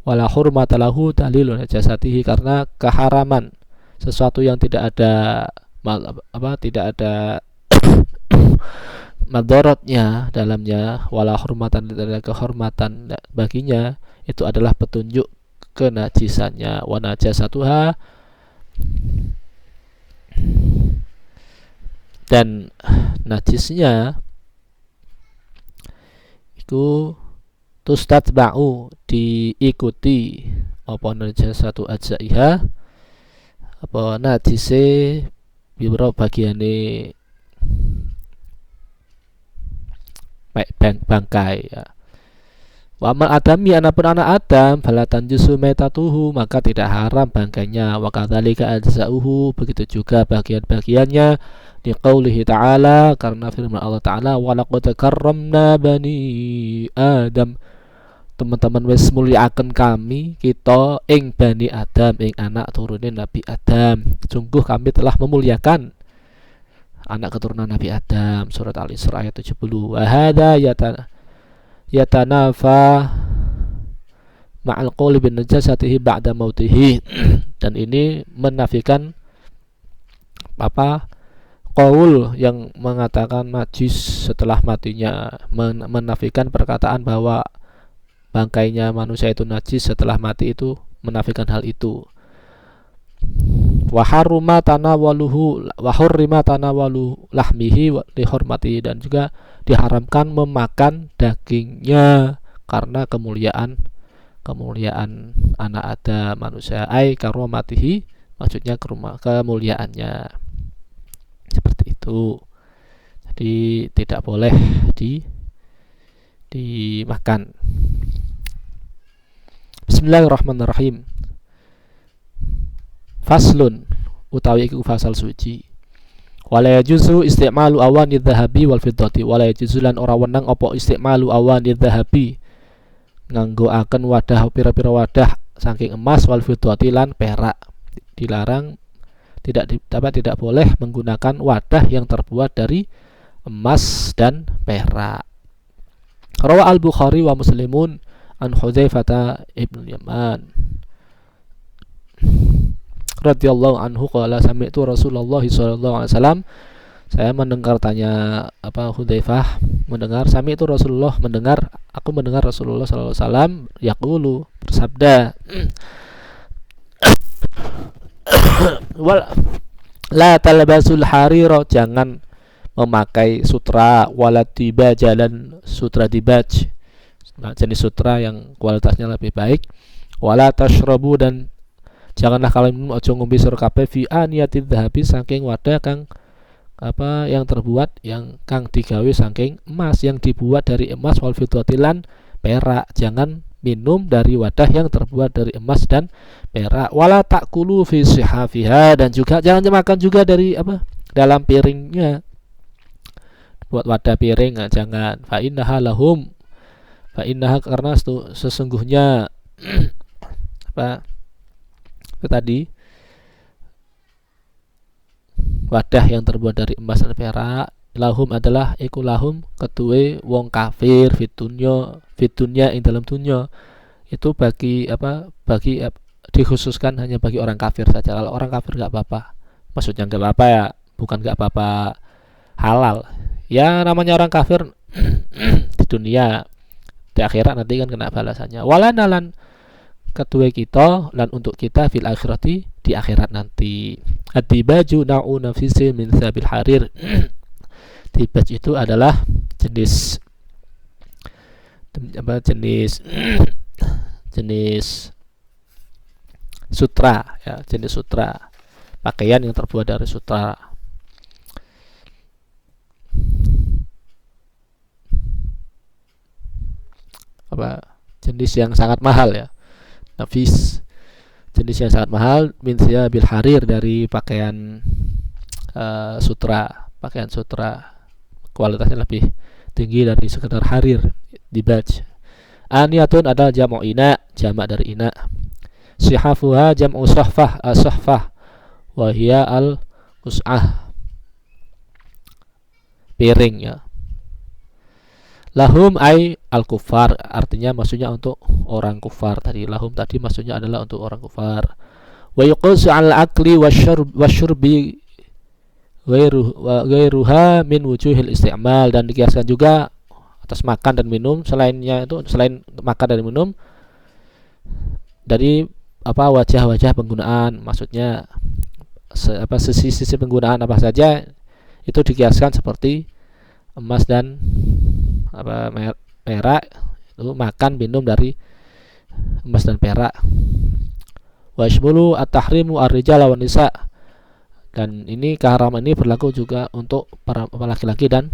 wa la hurmata lahu dalilun najasatihi, karena keharaman sesuatu yang tidak ada madaratnya dalamnya, wala hurmatan, tidak ada kehormatan baginya, itu adalah petunjuk kenajisannya. Wa najasatuha, dan najisnya itu tustatba'u, diikuti najasatu ajzaiha, najise biro bagiane bangkai ya. Wa amal adami, anapun anak Adam, fala tanjusu maitatuhu, maka tidak haram bangkainya. Wa kadzalika ajza'uhu, begitu juga bagian-bagiannya. Di qaulihi ta'ala, karena firman Allah Ta'ala, wa laqad karramna bani Adam, teman-teman wis mulyakaken kami kita ing bani Adam, ing anak turunin Nabi Adam. Sungguh kami telah memuliakan anak keturunan Nabi Adam, surat Al-Isra ayat 70. Wa hadza yatanafa ma'al qawli bin najasatihi ba'da mautihi. Dan ini menafikan qaul yang mengatakan najis setelah matinya, menafikan perkataan bahwa bangkainya manusia itu najis setelah mati, itu menafikan hal itu. Wa harrima tanawaluhu lahmihi li hurmati, dan juga diharamkan memakan dagingnya karena kemuliaan anak Adam, manusia, ai karomatihi, maksudnya kemuliaannya, seperti itu. Jadi tidak boleh dimakan. Bismillahirrahmanirrahim. Faslun utawi iku fasal suci. Wala yajuzu isti'malu awani dhahabi wal fiddati. Wala yajuzu lan ora wenang apa isti'malu awani dhahabi, nganggoaken wadah pira-pira wadah saking emas, wal fiddati lan perak. Dilarang, tidak boleh menggunakan wadah yang terbuat dari emas dan perak. Rawa al-Bukhari wa Muslimun an Hudzaifah ibn Yaman radhiyallahu anhu qala sami'tu Rasulullah sallallahu alaihi wasallam, saya mendengar, tanya Hudzaifah mendengar, sami'tu Rasulullah, aku mendengar Rasulullah sallallahu alaihi wasallam yaqulu, bersabda, wal la talbasul harira, jangan memakai sutra, wala dibaj, dan sutra dibaj, jenis sutra yang kualitasnya lebih baik, wala tashrabu, dan janganlah kalian minum aja ngombe sira kabeh fi aniyatid dhahabi, saking wadah kang yang terbuat kang digawe saking emas, yang dibuat dari emas, wal fiddati lan perak. Jangan minum dari wadah yang terbuat dari emas dan perak. Wala takulu fi sihafiha, dan juga jangan makan juga dari dalam piringnya, buat wadah piring, jangan. Fa innaha lahum, karena sesungguhnya itu tadi wadah yang terbuat dari emas dan perak, lahum adalah iku lahum kedue wong kafir, fitunya ing dalam dunya, itu bagi dikhususkan hanya bagi orang kafir saja. Kalau orang kafir nggak apa-apa, maksudnya nggak apa-apa ya, bukan nggak apa-apa halal ya, namanya orang kafir di dunia, di akhirat nanti kan kena balasannya. Walanalan kedua kita, dan untuk kita, fil akhirati, di akhirat nanti. Ad-dibaju na'u nafisi min sabil harir. Dibaj itu adalah jenis sutra ya, jenis sutra, pakaian yang terbuat dari sutra. Jenis yang sangat mahal ya, nafis, jenis yang sangat mahal, min bil harir, dari pakaian sutra, kualitasnya lebih tinggi dari sekedar harir, dibaj. Aniyatun adalah jamak ina, jamak dari ina. Sihafuha jam'u sahfah, sahfah wa hiya al qus'ah, piring ya. Lahum ay al kufar, artinya maksudnya untuk orang kufar tadi. Lahum tadi maksudnya adalah untuk orang kufar. Wa yuqasu al akli wasyurbi ghairuha min wujuhil isti'mal, dan dikiaskan juga atas makan dan minum, selain makan dan minum, dari wajah-wajah penggunaan, maksudnya sisi penggunaan apa saja itu dikiaskan seperti emas dan perak, itu makan minum dari emas dan perak. Wa yashmulu at-tahrimu ar-rijal wan nisa, dan ini keharaman ini berlaku juga untuk para laki-laki dan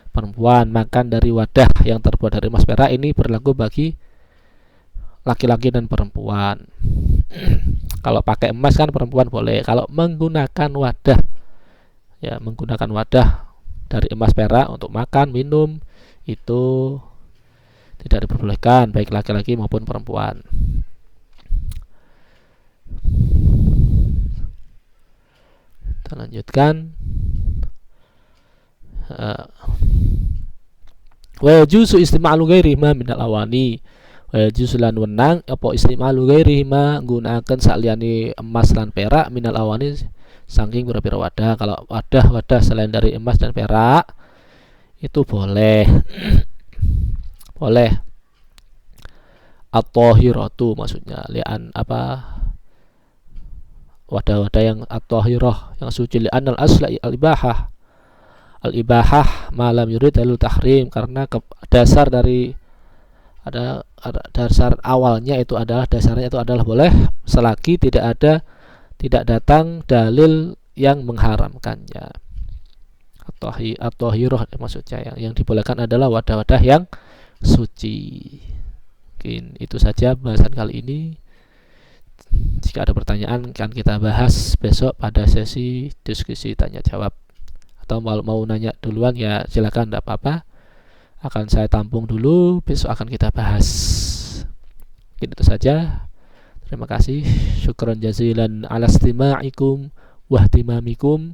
perempuan. Makan dari wadah yang terbuat dari emas perak ini berlaku bagi laki-laki dan perempuan. Kalau pakai emas kan perempuan boleh. Kalau menggunakan wadah dari emas perak untuk makan minum, itu tidak diperbolehkan baik laki-laki maupun perempuan. Kita lanjutkan. Wa yajuzu istimalu ghairi ma minal awani. Wa yajuzu lan wenang apa istimalu ghairi ma nggunakaken saliyane emas lan perak minal awani saking pira-pira wadah. Kalau wadah-wadah selain dari emas dan perak itu boleh. Boleh. At-tahiratu maksudnya lian apa wadah-wadah yang at-tahirah yang suci lian al-asla al-ibahah. Al-ibahah malam yurid dalil tahrim, karena dasar dari ada dasar awalnya itu adalah dasarnya itu adalah boleh selagi tidak datang dalil yang mengharamkannya. At-tahirah maksudnya yang dibolehkan adalah wadah-wadah yang suci. Mungkin itu saja bahasan kali ini. Jika ada pertanyaan akan kita bahas besok pada sesi diskusi tanya jawab. Atau mau nanya duluan ya silakan, tidak apa-apa. Akan saya tampung dulu, besok akan kita bahas. Mungkin itu saja. Terima kasih. Syukran jazilan ala istima'ikum wahtimamikum.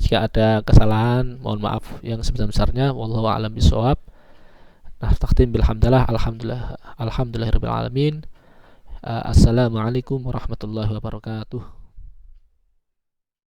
Jika ada kesalahan mohon maaf yang sebesar-besarnya. Wallahu a'lam bishawab. Naftakhtim bilhamdulillah, alhamdulillahirabbil alamin. Assalamualaikum warahmatullahi wabarakatuh.